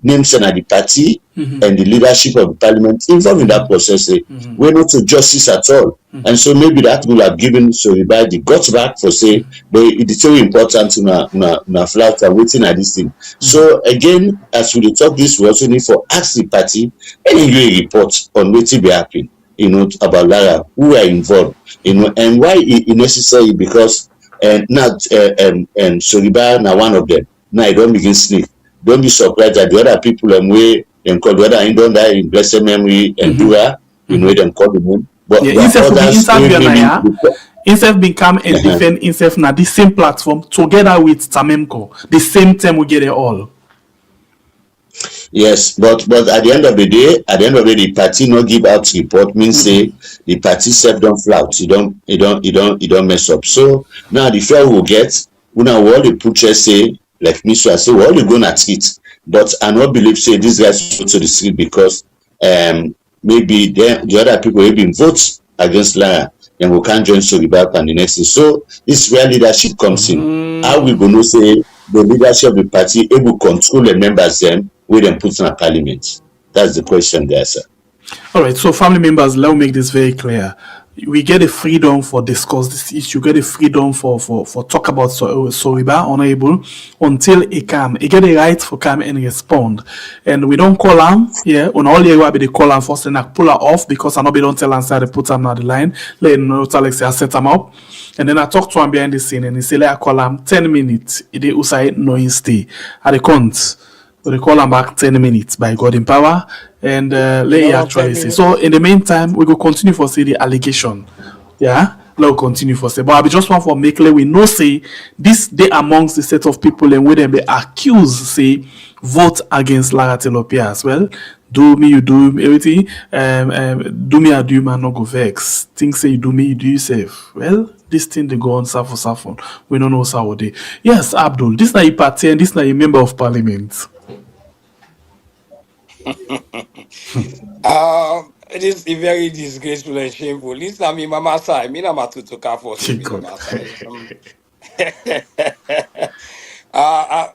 names and the party and the leadership of the parliament involved in that process. We're not to justice at all. And so maybe that will have given SORIEBA the guts back for say, but it's so important to na flout and waiting at this thing. So again, as we talk this, we also need for ask the party any new report on what be happening, about Lara, who are involved, and why it necessary because now SORIEBA now one of them. Now I don't begin sleep. Don't be surprised that the other people way and call the other in don't die in blessed memory and Dura, them call the moon. But instead become and defend himself now the same platform together with Tamemko. The same time we get it all. Yes, but at the end of the day, the party not give out report means say the party self don't flout. You don't mess up. So now the fair will get when all the preachers say like me, so I say well you gonna treat. But I not believe say these guys go to the street because maybe the other people have been votes against Lara and we can't join SORIEBA and the next thing. So this where leadership comes in. How we gonna say the leadership of the party able to control the members them where them put in a parliament? That's the question there, sir. All right, so family members, let me make this very clear. We get a freedom for discuss this issue, get a freedom for talk about SORIEBA honorable until it come. It get a right for come and respond. And we don't call them, on all the way they call them first and I pull her off because I know they don't tell answer they put them on the line. Let him know Alex I set them up. And then I talk to him behind the scene and he say like I call him 10 minutes. It is usai no stay. At the count. So they call him back 10 minutes by God in power. And let you actually say. So in the meantime, we go continue for say the allegation. Yeah? Let continue for say. But I be just want for make we know say this day amongst the set of people and where they be accused say vote against Lara Telopias. Well, do me, you do everything. Do me, I do man not go vex. Things say you do me, you do yourself. Well, this thing they go on Safon. We don't know Saudi. Yes, Abdul, this not a party and this not a member of parliament. It is very disgraceful and shameful. This na me mama side. Me na matuto ka for mama side.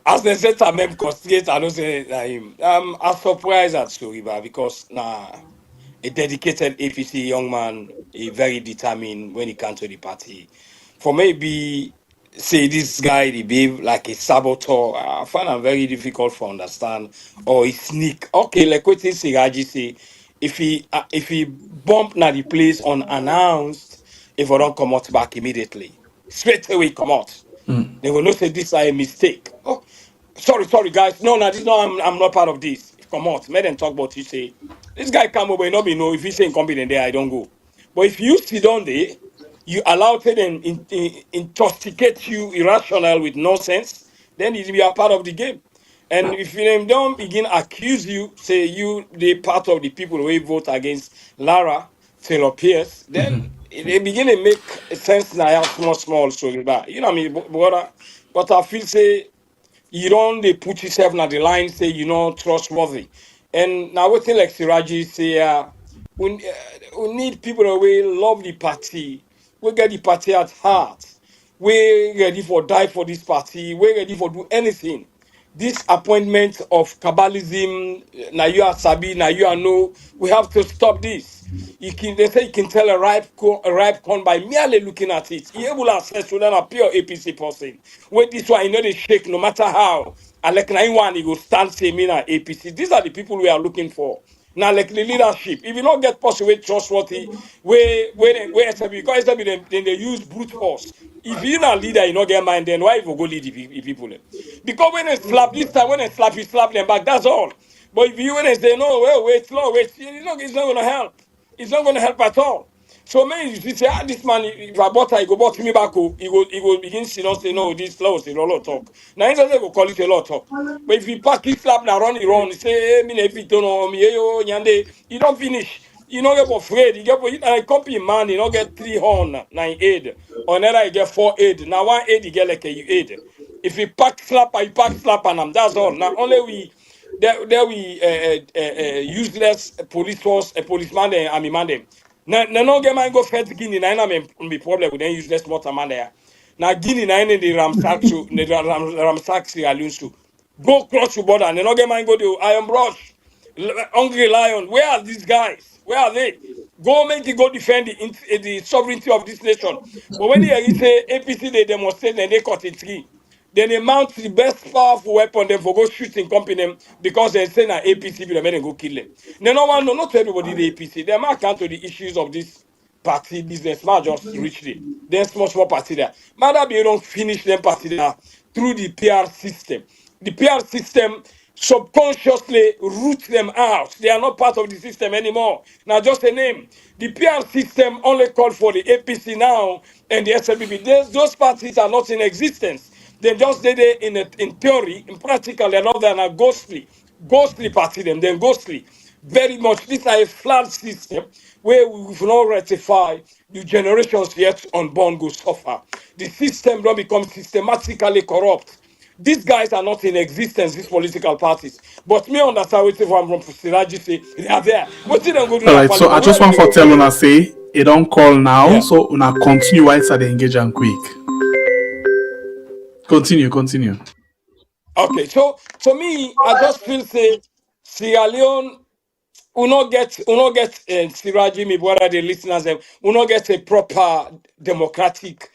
As they said, I am constraight. I don't say him. I'm surprised at SORIEBA because a dedicated APC young man, a very determined when he comes to the party. For maybe say this guy he behave like a saboteur. I find him very difficult to understand. Or he sneak. Okay, like what Siraji say. if he bump na the place unannounced, if I don't come out back immediately, straight away come out. They will not say this is a mistake. Oh, sorry, guys. No, this no, I'm not part of this. Come out, let them talk about you. Say this guy come over, not be no. If he say incompetent there, I don't go. But if you sit down there, you allow them intoxicate you irrational with nonsense, then it will be a part of the game. And if them don't begin accuse you, say you the part of the people who vote against Lara Taylor Pierce, then they begin to make sense now small so that you know what I mean, but I feel say you don't they put yourself on the line, say you're not trustworthy. And now what thing like Siraji say we need people who will love the party, we get the party at heart, we ready for die for this party, we ready for do anything. This appointment of Kabbalism, now you are Sabi, now you are no, we have to stop this. They say you can tell a ripe corn by merely looking at it. You able to assess whether a pure APC person. When this one, you know, they shake no matter how. And like 91, he go stand say me na APC. These are the people we are looking for. Now, like the leadership, if you don't get possible trustworthy, where SB, because SB then they use brute force. If you're not leader, you not get mind, then why you go lead the people? Because when they slap this time, when they slap, you slap them back. That's all. But if you when they say no, wait, slow, wait, it's not gonna help. It's not gonna help at all. So many you say, this man, if I bought her, he go bought me back, he go begin to say, no, this law is a lot of talk. Now, he doesn't go call it a lot of talk. But if he pack it slap, now run it wrong, he say, hey, me, if you don't know me, yo, nyande, you don't finish. You don't get afraid. You get a copy man, you don't get 3 horn, 9 aid. Or another, you get 4 aid. Now, 1 aid, you get like a you aid. If he pack slap, I pack slap on them. That's all. Now, only we. There we useless police force, a policeman and army man them. Now no get man go first Guinea. Now me problem with them useless water man there. Now Guinea now in the Ramsack so the Ramsack Sierra Leone so go cross the border. And no get man go to Iron Brush, Hungry Lion. Where are these guys? Where are they? Go make it go defend the sovereignty of this nation. But when they say APC they demonstrate and they cut it three. Then they mount the best powerful weapon them for go shooting company them because they say na APC people them go kill them. They no one know not everybody the APC. They might account to the issues of this party business. Man just reach it. Then small party there. Matter be you don't finish them party there through the PR system. The PR system subconsciously root them out. They are not part of the system anymore. Now, just a name. The PR system only called for the APC now and the SLBB. Those parties are not in existence. They just did it in theory, in practical, they're not than a ghostly party them, then ghostly. Very much, these are a flat system where we've not ratified the generations yet unborn go suffer. The system don't become systematically corrupt. These guys are not in existence, these political parties. But me understand what from Siraji say, they are there. What did them go do All in right, so I parliament? just Where want they to go tell kill una them? say it don't call now, Yeah. so una continue while they engage and quick. Continue. Okay, so me, I just feel say Sierra Leone we not get Siraji, me brother, the listeners, we not get a proper democratic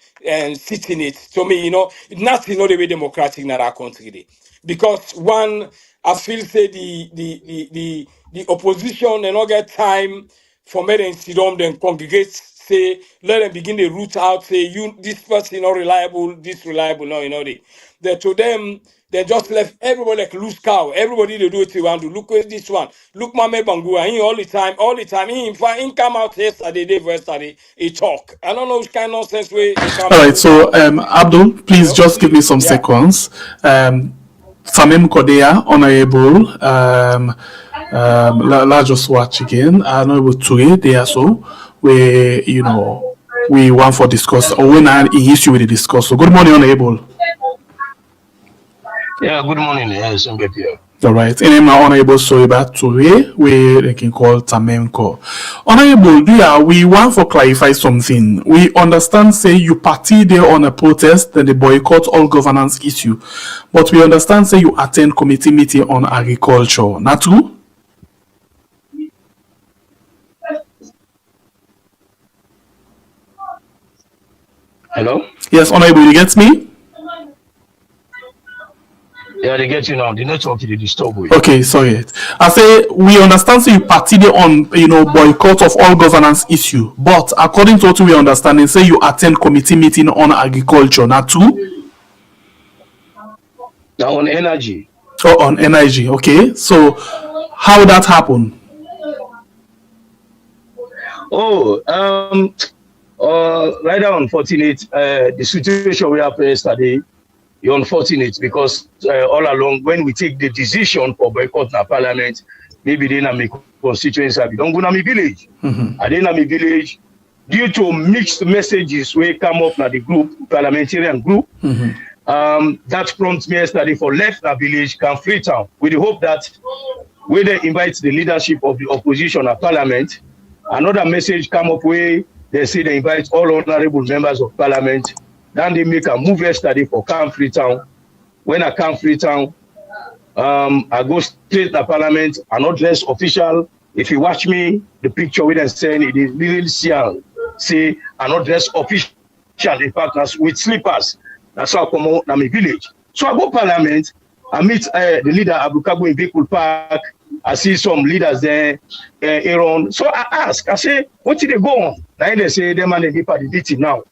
seat in it. So me, nothing not the way democratic in our country dey. Because one, I feel say the opposition they not get time for me to sit down then congregate, say let them begin to root out, say you this person not reliable, this reliable, no, they to them. They just left everybody like loose cow. Everybody they do it they want to. Look at this one. Look Mame Bangura. He all the time. He in fact he come out yesterday, day for yesterday. He talk. I don't know which kind of nonsense way he come All right, bring so out. Abdul, please just give me some Yeah. seconds. Samim Kodea, Honorable, let's just watch again. Honorable Ture, there so, where, we want for discuss, or when I issue with the discuss. So, good morning, Honorable. Yeah, good morning. Yes, I'm good here. All right, and I'm Honorable SORIEBA Ture, where they can call Tamenko. Honorable, we want to clarify something. We understand, say, you party there on a protest, then they boycott all governance issue. But we understand, say, you attend committee meeting on agriculture. Not true? Hello? Yes, Honorable, you get me? Yeah, they get you now. The network they disturb you. Okay, sorry. I say we understand so you parted on boycott of all governance issue, but according to what we understand, they say you attend committee meeting on agriculture. Now too? Now on energy. Oh, on energy. Okay, so how that happen? Rather unfortunate. The situation we have yesterday, you're unfortunate because all along when we take the decision for boycott na parliament, maybe they na make constituency, we don't go na my village. And then na my village, due to mixed messages we come up na the group, parliamentarian group, that prompts me yesterday for left na village, can Freetown, with the hope that when they invite the leadership of the opposition at parliament, another message come up where they say they invite all honorable members of parliament. Then they make a move yesterday for Camp Freetown. When I come Freetown, I go straight to parliament. I not dress official. If you watch me, the picture we then send it is really say I not dress official. In fact, with slippers. That's how I come out in my village. So I go parliament. I meet the leader Abukabu in Bekul Park. I see some leaders there, Aaron. So I ask, I say, what did they go on? Now they say, them and they did the meeting now.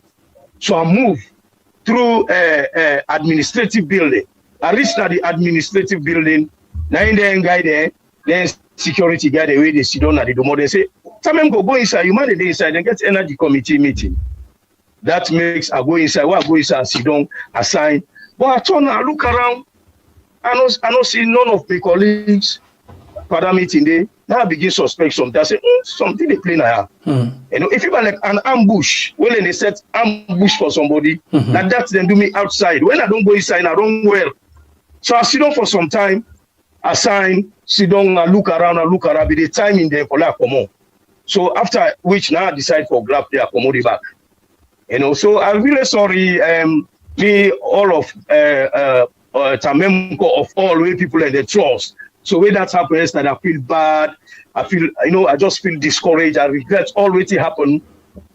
So I move through administrative building. I reached at the administrative building. Now in there, guy there, then security guy the way they sit down at the door. They say, tell them go inside. You might go inside and get energy committee meeting. That makes I go inside. Well, I go inside, sit down, assign. But I turn, I look around. I don't see none of my colleagues. Father meeting day. Now I begin suspect something. I say, something they play now. If you like an ambush, when they set ambush for somebody, that's them do me outside. When I don't go inside, I don't well. So I sit down for some time, assign, sit down and look around, be the time in there for like come on. So after which now I decide for grab the accommodate back. So I'm really sorry, me all of Tamemko of all way people in the trust. So when that happens, that I feel bad. I feel, I just feel discouraged. I regret all what happened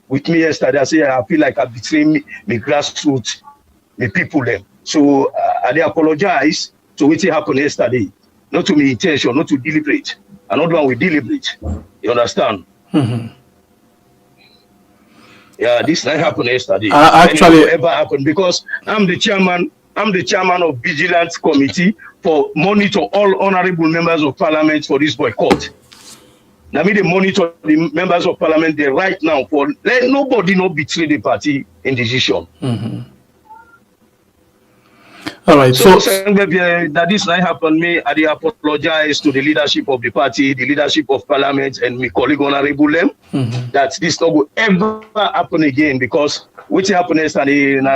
with me yesterday. I say I feel like I betrayed me grassroots, me people them. So I apologize to what happened yesterday. Not to me intention, not to deliberate. Another one we deliberate. You understand? Yeah, this night happened yesterday. Actually, it ever happened because I'm the chairman of Vigilance Committee for monitor all honorable members of parliament for this boycott. Now me they monitor the members of parliament there right now for let nobody not betray the party in decision. All right. So that this night happened, me I apologize to the leadership of the party, the leadership of parliament, and my colleague honorable them that this not will ever happen again because what happened yesterday, an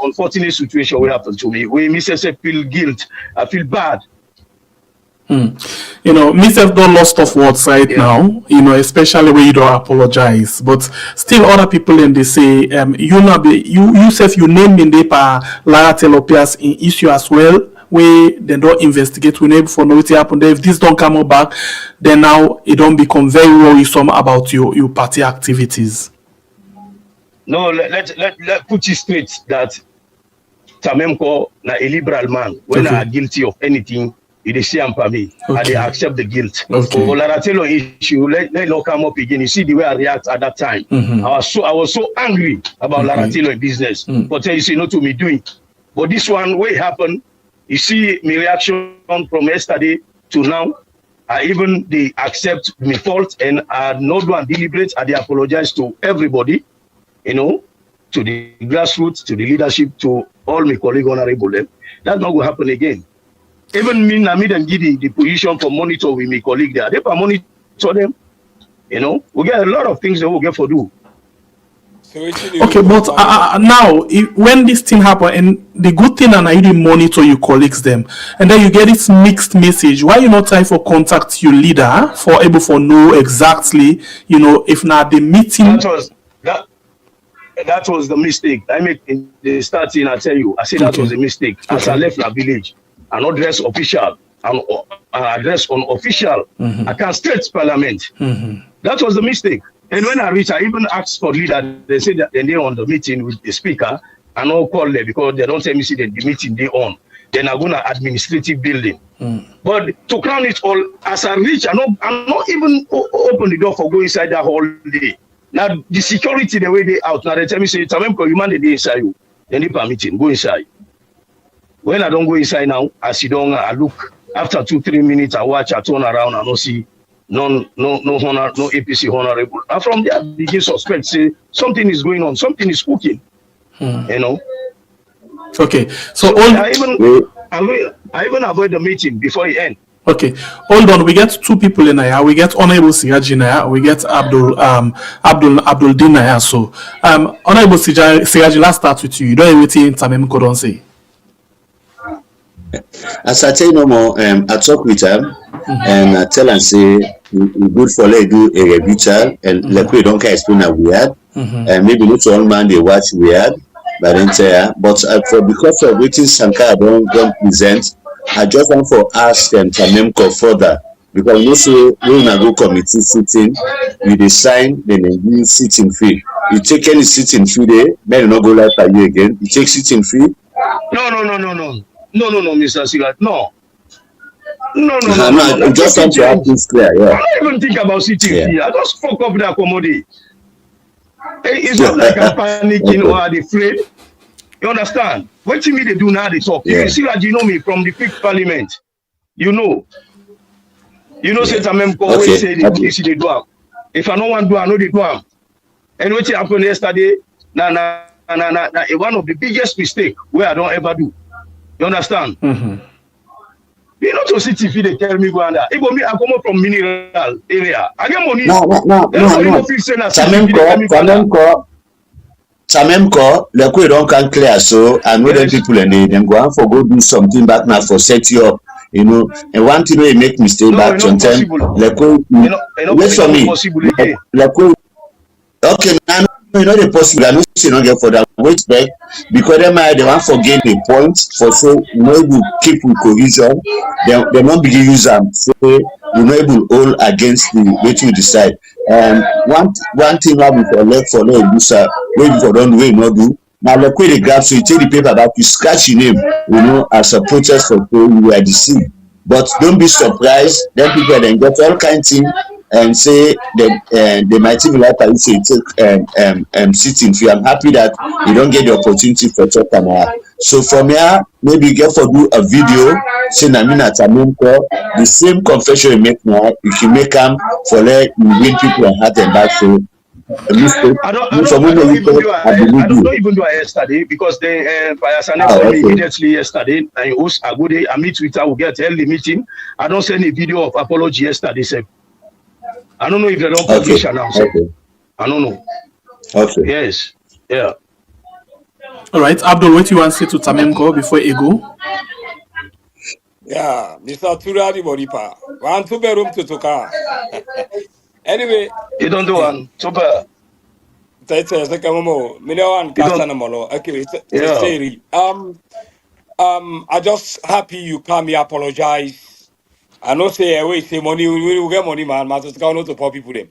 unfortunate situation will happen to me. We feel guilt. I feel bad. Myself don't lost of words right now, especially when you don't apologize. But still other people then they say, you self you name in the Lara Telopias in issue as well, where they don't investigate we never for know what happened. If this don't come back, then now it don't become very worrisome about your party activities. No, let put it straight that Tamemko na a liberal man when I are guilty of anything. They say I'm for me, and they accept the guilt. For Laratelo issue, let not come up again. You see the way I react at that time. I was so angry about Laratelo in business. But you see, not to me doing. But this one, what happened? You see my reaction from yesterday to now. Even they accept my fault and are not one deliberate. And they apologize to everybody, to the grassroots, to the leadership, to all my colleagues honorable them. That's not going to happen again. Even me, I didn't give the position for monitor with my colleague there. They can monitor them. We get a lot of things that we get for do. Okay, but now when this thing happen, and the good thing and you didn't monitor your colleagues them, and then you get this mixed message. Why you not try for contact your leader for able for know exactly, if not the meeting? That was the mistake. I make in the starting. I tell you, I said that was a mistake. As I left the village. An address official, an address unofficial. I can straight parliament. That was the mistake. And when I reached, I even asked for leader. They said that they're on the meeting with the speaker. I don't call them because they don't tell me see the meeting they on. then I'm gonna administrative building. But to crown it all, as I reach, I'm not even open the door for go inside that whole day. Now the security, the way they out, now they tell me say, Tamemko, you man the day inside you, then they permitting, go inside. When I don't go inside now, I sit down, I look. After 2-3 minutes, I watch, I turn around, I don't see no honor, no APC honorable. And from there, I begin suspect, say something is going on, something is cooking. You know. Okay, so I even avoid the meeting before it ends. Okay, hold on. We get two people in here. We get Honorable Sigaji in here. We get Abdul Din here. So, Honorable Sigaji, let's start with you. You don't everything Tamemko don't say. As I tell no more, I talk with him and I tell and say we good for let do a review and like we don't care explain that weird and maybe not all man they watch weird, but then but for because of waiting Sankara don't present. I just want for ask them Tamemko further because you say we na go committee sitting, you decide then you sitting fee. You take any sitting fee there, then you not go like for you again. You take sitting fee. No, Mr. Sigat. No. I just want to have this clear. Yeah. I don't even think about sitting fee. I just fuck up the accommodate. It's not like I'm panicking or I'm afraid. You understand? What to me they do now they talk. You see that you know me from the 5th Parliament. You know. Say Tamemko always say they do am. If I don't want to do, I know they do am. And what happened yesterday, one of the biggest mistake where I don't ever do. You understand? You know to city if they tell me go under. If me I come from mineral area. I get money. No. Tamemko, the way don't can clear so and whether people and they them go on for go do something back now for set you up, you know, and one thing they make mistake back sometimes. Like wait for me. Like okay, now you know the possible. I know you not get for that. Wait back because they want to gain the point for so able keep with cohesion. They not begin use them say you know able all against the way you decide. One thing I will collect for no do sir, wait for don't way not do. Now like the graph so you take the paper back, you scratch your name, you know, as a protest for you are deceived. But don't be surprised, then people then get all kind of things and say that they might even like you say take sitting fee. I'm happy that you don't get the opportunity for talk camera. So from here, maybe you get for do a video saying I'm in at Tamemko, the same confession you make now, you can make them for let you win people and have them back. So I don't even do it yesterday because they immediately yesterday and I go there, I meet with her, we get early meeting. I don't send a video of apology yesterday. Sir. I don't know if they don't publish now. Okay. I don't know. Okay. Yes. Yeah. All right, Abdul, what you want to say to Tamemko before you go? Yeah, Mr. Turay Boripa. 1 2-bedroom to Toka. Anyway, you don't do one. Super. That's a second more. Million Castanamolo. Okay, I just happy you come here apologize. I know say wait say money we will get money man, but not to poor people them.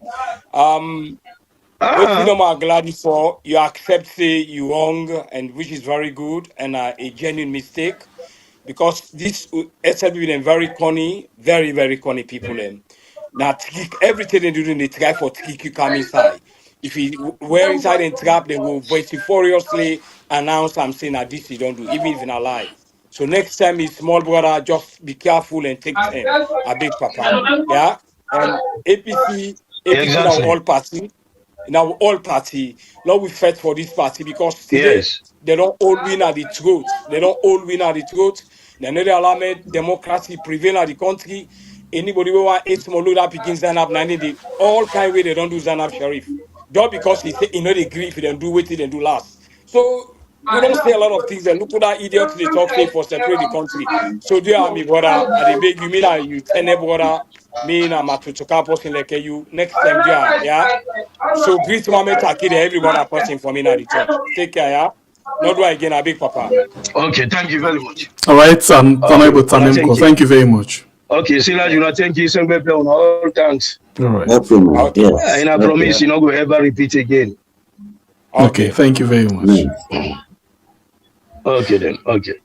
What you know, I'm glad for you accept say you wrong and which is very good and a genuine mistake because this SLB them very corny, very corny people them. Now everything they do they try for trick you come inside. If you were inside and trap, they will vociferously announce something that this you don't do, even if in a lie. So next time is small brother, just be careful and take a big papa. Yeah. And APC exactly. in our all party. Now we fight for this party because today they don't all win at the throat. They don't all win at the throat. They never allow democracy prevail at the country. Anybody who want 8 small load up begins stand up 90 all kind of way they don't do stand up sheriff. Just because he say they agree if they don't do what they do last. So we don't say a lot of things and look at that idiot they talk say for separate the country. So do you me brother? I beg you mean that you tell brother me na matutuka person like you next time yeah. So greet Mama Taki everyone person for me na the church. Take care, yeah. Not do again a big papa. Okay, thank you very much. All right, Honorable Tamemko, thank you very much. Okay, Sila, you know, thank you so much on all thanks. All right. Okay. And I promise you not go ever repeat again. Okay, thank you very much. Okay then. Okay.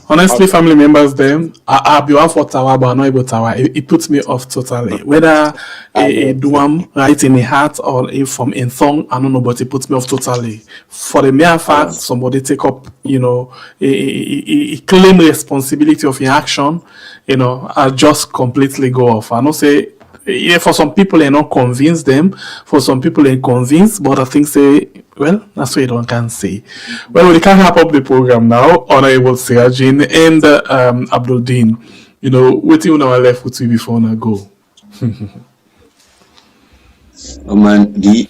Honestly, family members, them, I'll be one for Tawa, but I'm not able to Tawa. It puts me off totally. Whether a duam right in the heart or if from in song, I don't know, but it puts me off totally. For the mere fact somebody take up, a claim responsibility of your action, I just completely go off. I don't say. Yeah, for some people, they not convince them. For some people, they convinced. But I think say, well, that's what one can say. Well, we can wrap up the program now. Honorable Sirajin and Abdul Dean. Waiting on our left with you before I go. Oh man, the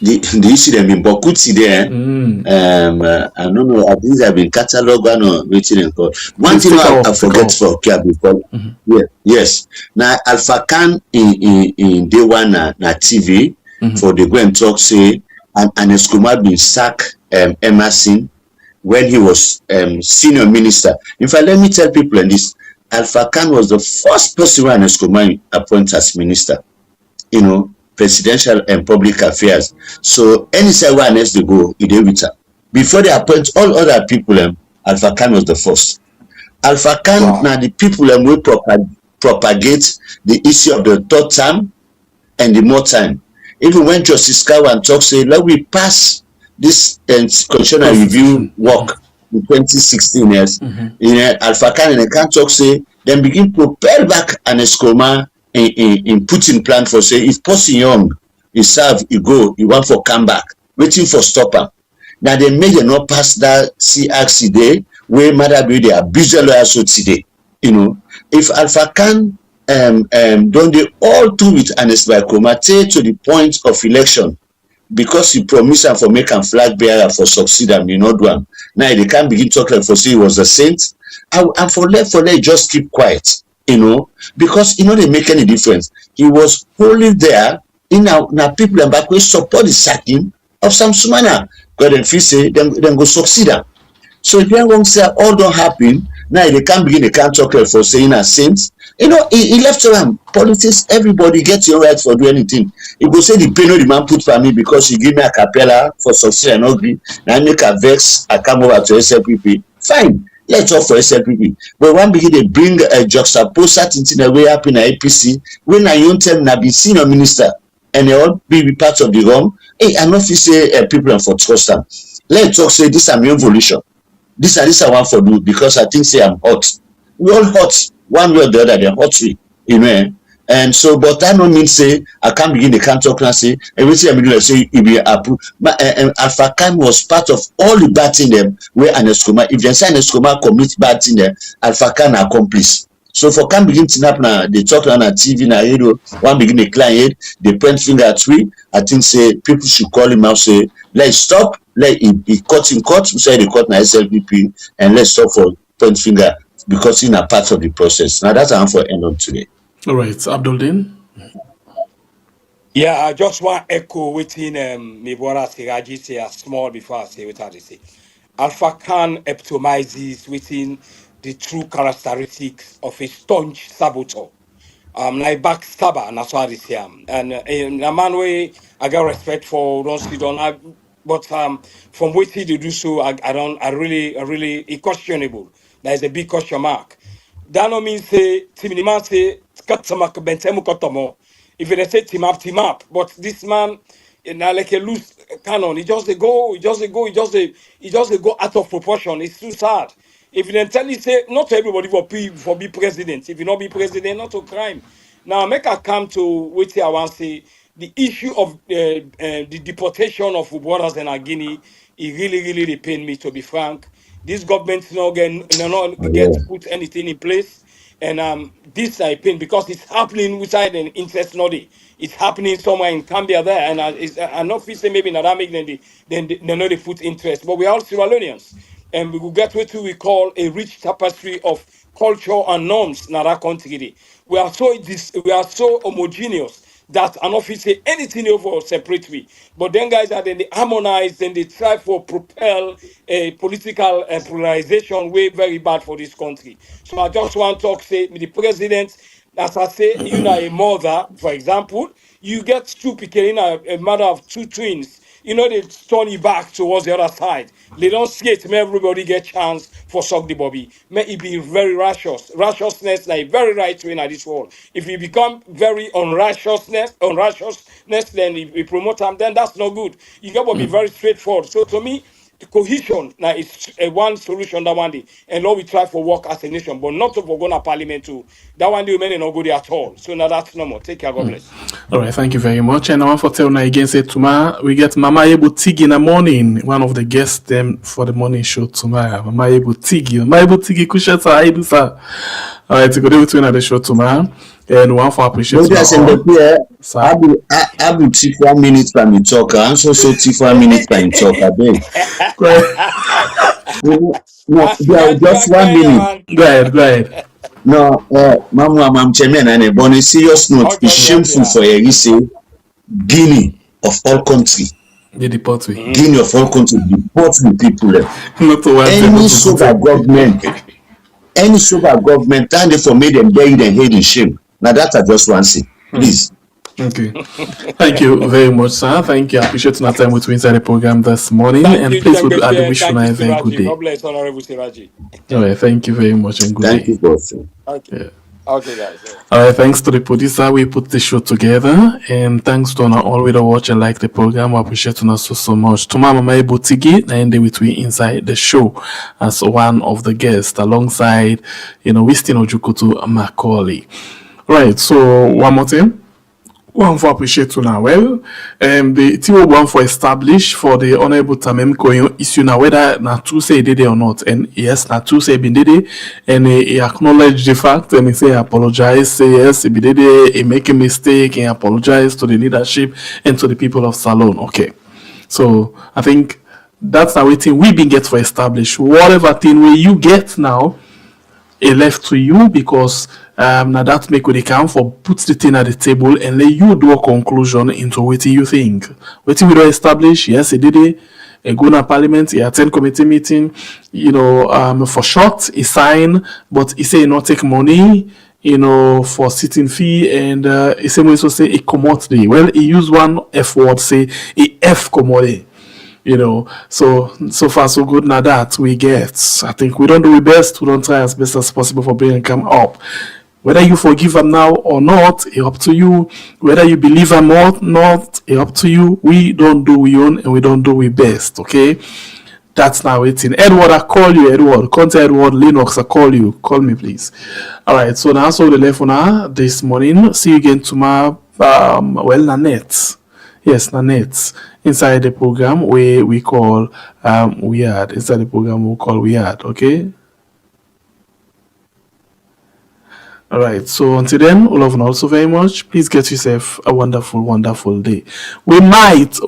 issue them in Bokuti there. I don't know. I think they have been cataloged or waiting and call. One thing I forget for Kia before. Yes. Now Alpha Khan in day one na TV for the go and talk say and Eskumar been sacked Emerson when he was senior minister. In fact, let me tell people in this. Alpha Khan was the first person when Eskumar appointed as minister. Presidential and public affairs. So any side where next they go, it with her. Before they appoint all other people, Alpha Khan was the first. Alpha Khan now the people will propagate the issue of the third term and the more time. Even when Justice Kawan talks, say, let we pass this constitutional review work in 2016 years. Alpha Khan and they can't talk, say, then begin propel back an Escoma in putting plan for say if person young he serve he go he want for come back waiting for stopper. Now they make them not pass that CRC day where mother be the abuser lawyer so today. If Alpha Khan don't they all do with honest by comate to the point of election because he promised and for make and flag bearer for succeed and do one. Now they can't begin talking for say he was a saint and for let just keep quiet. Because they make any difference. He was wholly there now people and back will support the sacking of some Sumana. God and feel say them go succeed. So if you won't say all don't happen, now they can't begin, they can't talk for saying a saint. He left around politics, everybody gets your right for doing anything. He go say the pain the man put for me because he give me a capella for succeed and ugly. Now I make a vex, I come over to SLPP. Fine. Let's talk for SLPP. But one begin they bring a juxtapose certain thing way up in APC when I don't tell na be senior minister and they all be part of the wrong. Hey, I know if you say people for trust them. Let's talk say this is my evolution. This I want for do because I think say I'm hot. We all hot one way or the other. They're hot way, And so, but that no mean say I can't begin. They can't talk and say everything I'm doing. Say it be approved. Alpha Khan was part of all the bad thing them where an Escoma. If they say an Escoma commit bad thing them, Alpha Khan accomplice. So for can begin to up now, they talk on a TV now. One begin a client, they point finger at we. I think say people should call him out. Say let's stop. Let it be cut in court. We say they cut na SLPP and let's stop for point finger because in a part of the process. Now that's how for end on today. All right, Abdul Dean. Yeah, I just want to echo within me brother Siraji say a small before I say what I say. Alpha Khan epitomizes within the true characteristics of a staunch saboteur. Like backstabber, and that's what I say. And in a man way, I got respect for don't see don't. But from what he do so, I really it's questionable. There is a big question mark. That no means say man say katsamak bentemu kotomo. If they say team up, but this man now like a loose cannon. He just they go, he just they go out of proportion. It's too sad. If you then tell you say not everybody for be president. If you not be president, not a crime. Now make a come to what I want to say. The issue of the deportation of brothers in Guinea, it really they pain me to be frank. This government not get to put anything in place. And this I pain because it's happening without an interest noddy. It's happening somewhere in Cambia there, and I'm not say maybe in Adamic then they know they put interest. But we are all Sierra Leoneans, and we will get what we call a rich tapestry of culture and norms in that country. We are so homogeneous that an office say anything over separately. But then guys are then they harmonize, then they try for propel a political polarization way very bad for this country. So I just want to talk, say the president, as I say, you know, a mother, for example, you get two people in a mother of two twins. they turn it back towards the other side. They don't see it. May everybody get chance for suck the bobby. May it be very righteous. Righteousness like very right way in this world. If you become very unrighteousness, then if we promote them, then that's not good. You got to be very straightforward. So to me, the cohesion now is one solution that one day, and Lord we try for work as a nation, but not to go to parliament too. That one day we may not go there at all. So now that's no more. Take care, God bless. All right, thank you very much. And I want to tell you again, say tomorrow we get Mama Ebu Tigi in the morning. One of the guests them for the morning show tomorrow. Mama Ebu Tigi, Kusheta Aidusa. All right, to go there between the show tomorrow. And one for appreciate. Abu take 1 minute by me talk. I'm so take 1 minute by me talk. I beg. No, just 1 minute. Go ahead. No, Mama, I'm chairman and on a serious note, it's shameful for a say Guinea of all country. They deport we. Guinea of all country deport the people. Not to any sober government and they for made them bury them head in shame. Now that I just want to say. Please. Okay. Thank you very much, sir. Thank you. I appreciate your time with me inside the program this morning. Please would add the wish you a very good day. God bless, Honorable Siraji. All right, thank you very much and good day. Thank you, boss. Okay. Yeah. Okay, guys. All right, thanks to the producer, we put the show together, and thanks to all we watch and like the program. We appreciate you so much. Tomorrow, Mama Botigi, and they with we inside the show as one of the guests, alongside Wistin Ojukutu Macaulay. Right, so one more thing. One for appreciate you now. Well, the team one for establish for the honorable Tamem Koyon issue now whether na two say did it or not. And yes, na two say been did it, and he acknowledge the fact and he say apologize, say yes, he did it, he make a mistake, and apologize to the leadership and to the people of Salone. Okay, so I think that's how we been get for establish. Whatever thing where you get now, it left to you because now that make what they can for put the thing at the table and let you do a conclusion into what you think. What we do establish, yes, he did it. He go to parliament, he attend committee meeting, for short, he sign, but he say he not take money, for sitting fee, and he say we so say he commodity. Well, he use one F word, say he F commodity. So far so good. Now that we get, I think we don't do our best. We don't try as best as possible for bringing come up. Whether you forgive them now or not, it's up to you. Whether you believe them or not, it's up to you. We don't do we own and we don't do we best. Okay, that's now waiting. Edward, I call you. Edward, contact Edward Linux. I call you. Call me, please. All right. So now, the left now this morning. See you again tomorrow. Nanette. Yes, Nanette. Inside the program we call Weird. Inside the program we call Weird, okay? Alright, so until then, we love you all so very much. Please get yourself a wonderful, wonderful day. We might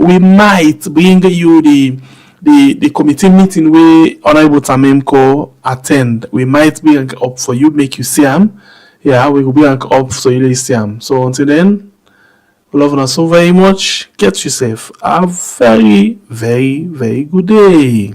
bring you the committee meeting where Honorable Tamemko attend. We might be up for you, make you see him. Yeah, we will be up so you see him. So until then, love you so very much. Get yourself a very, very, very good day.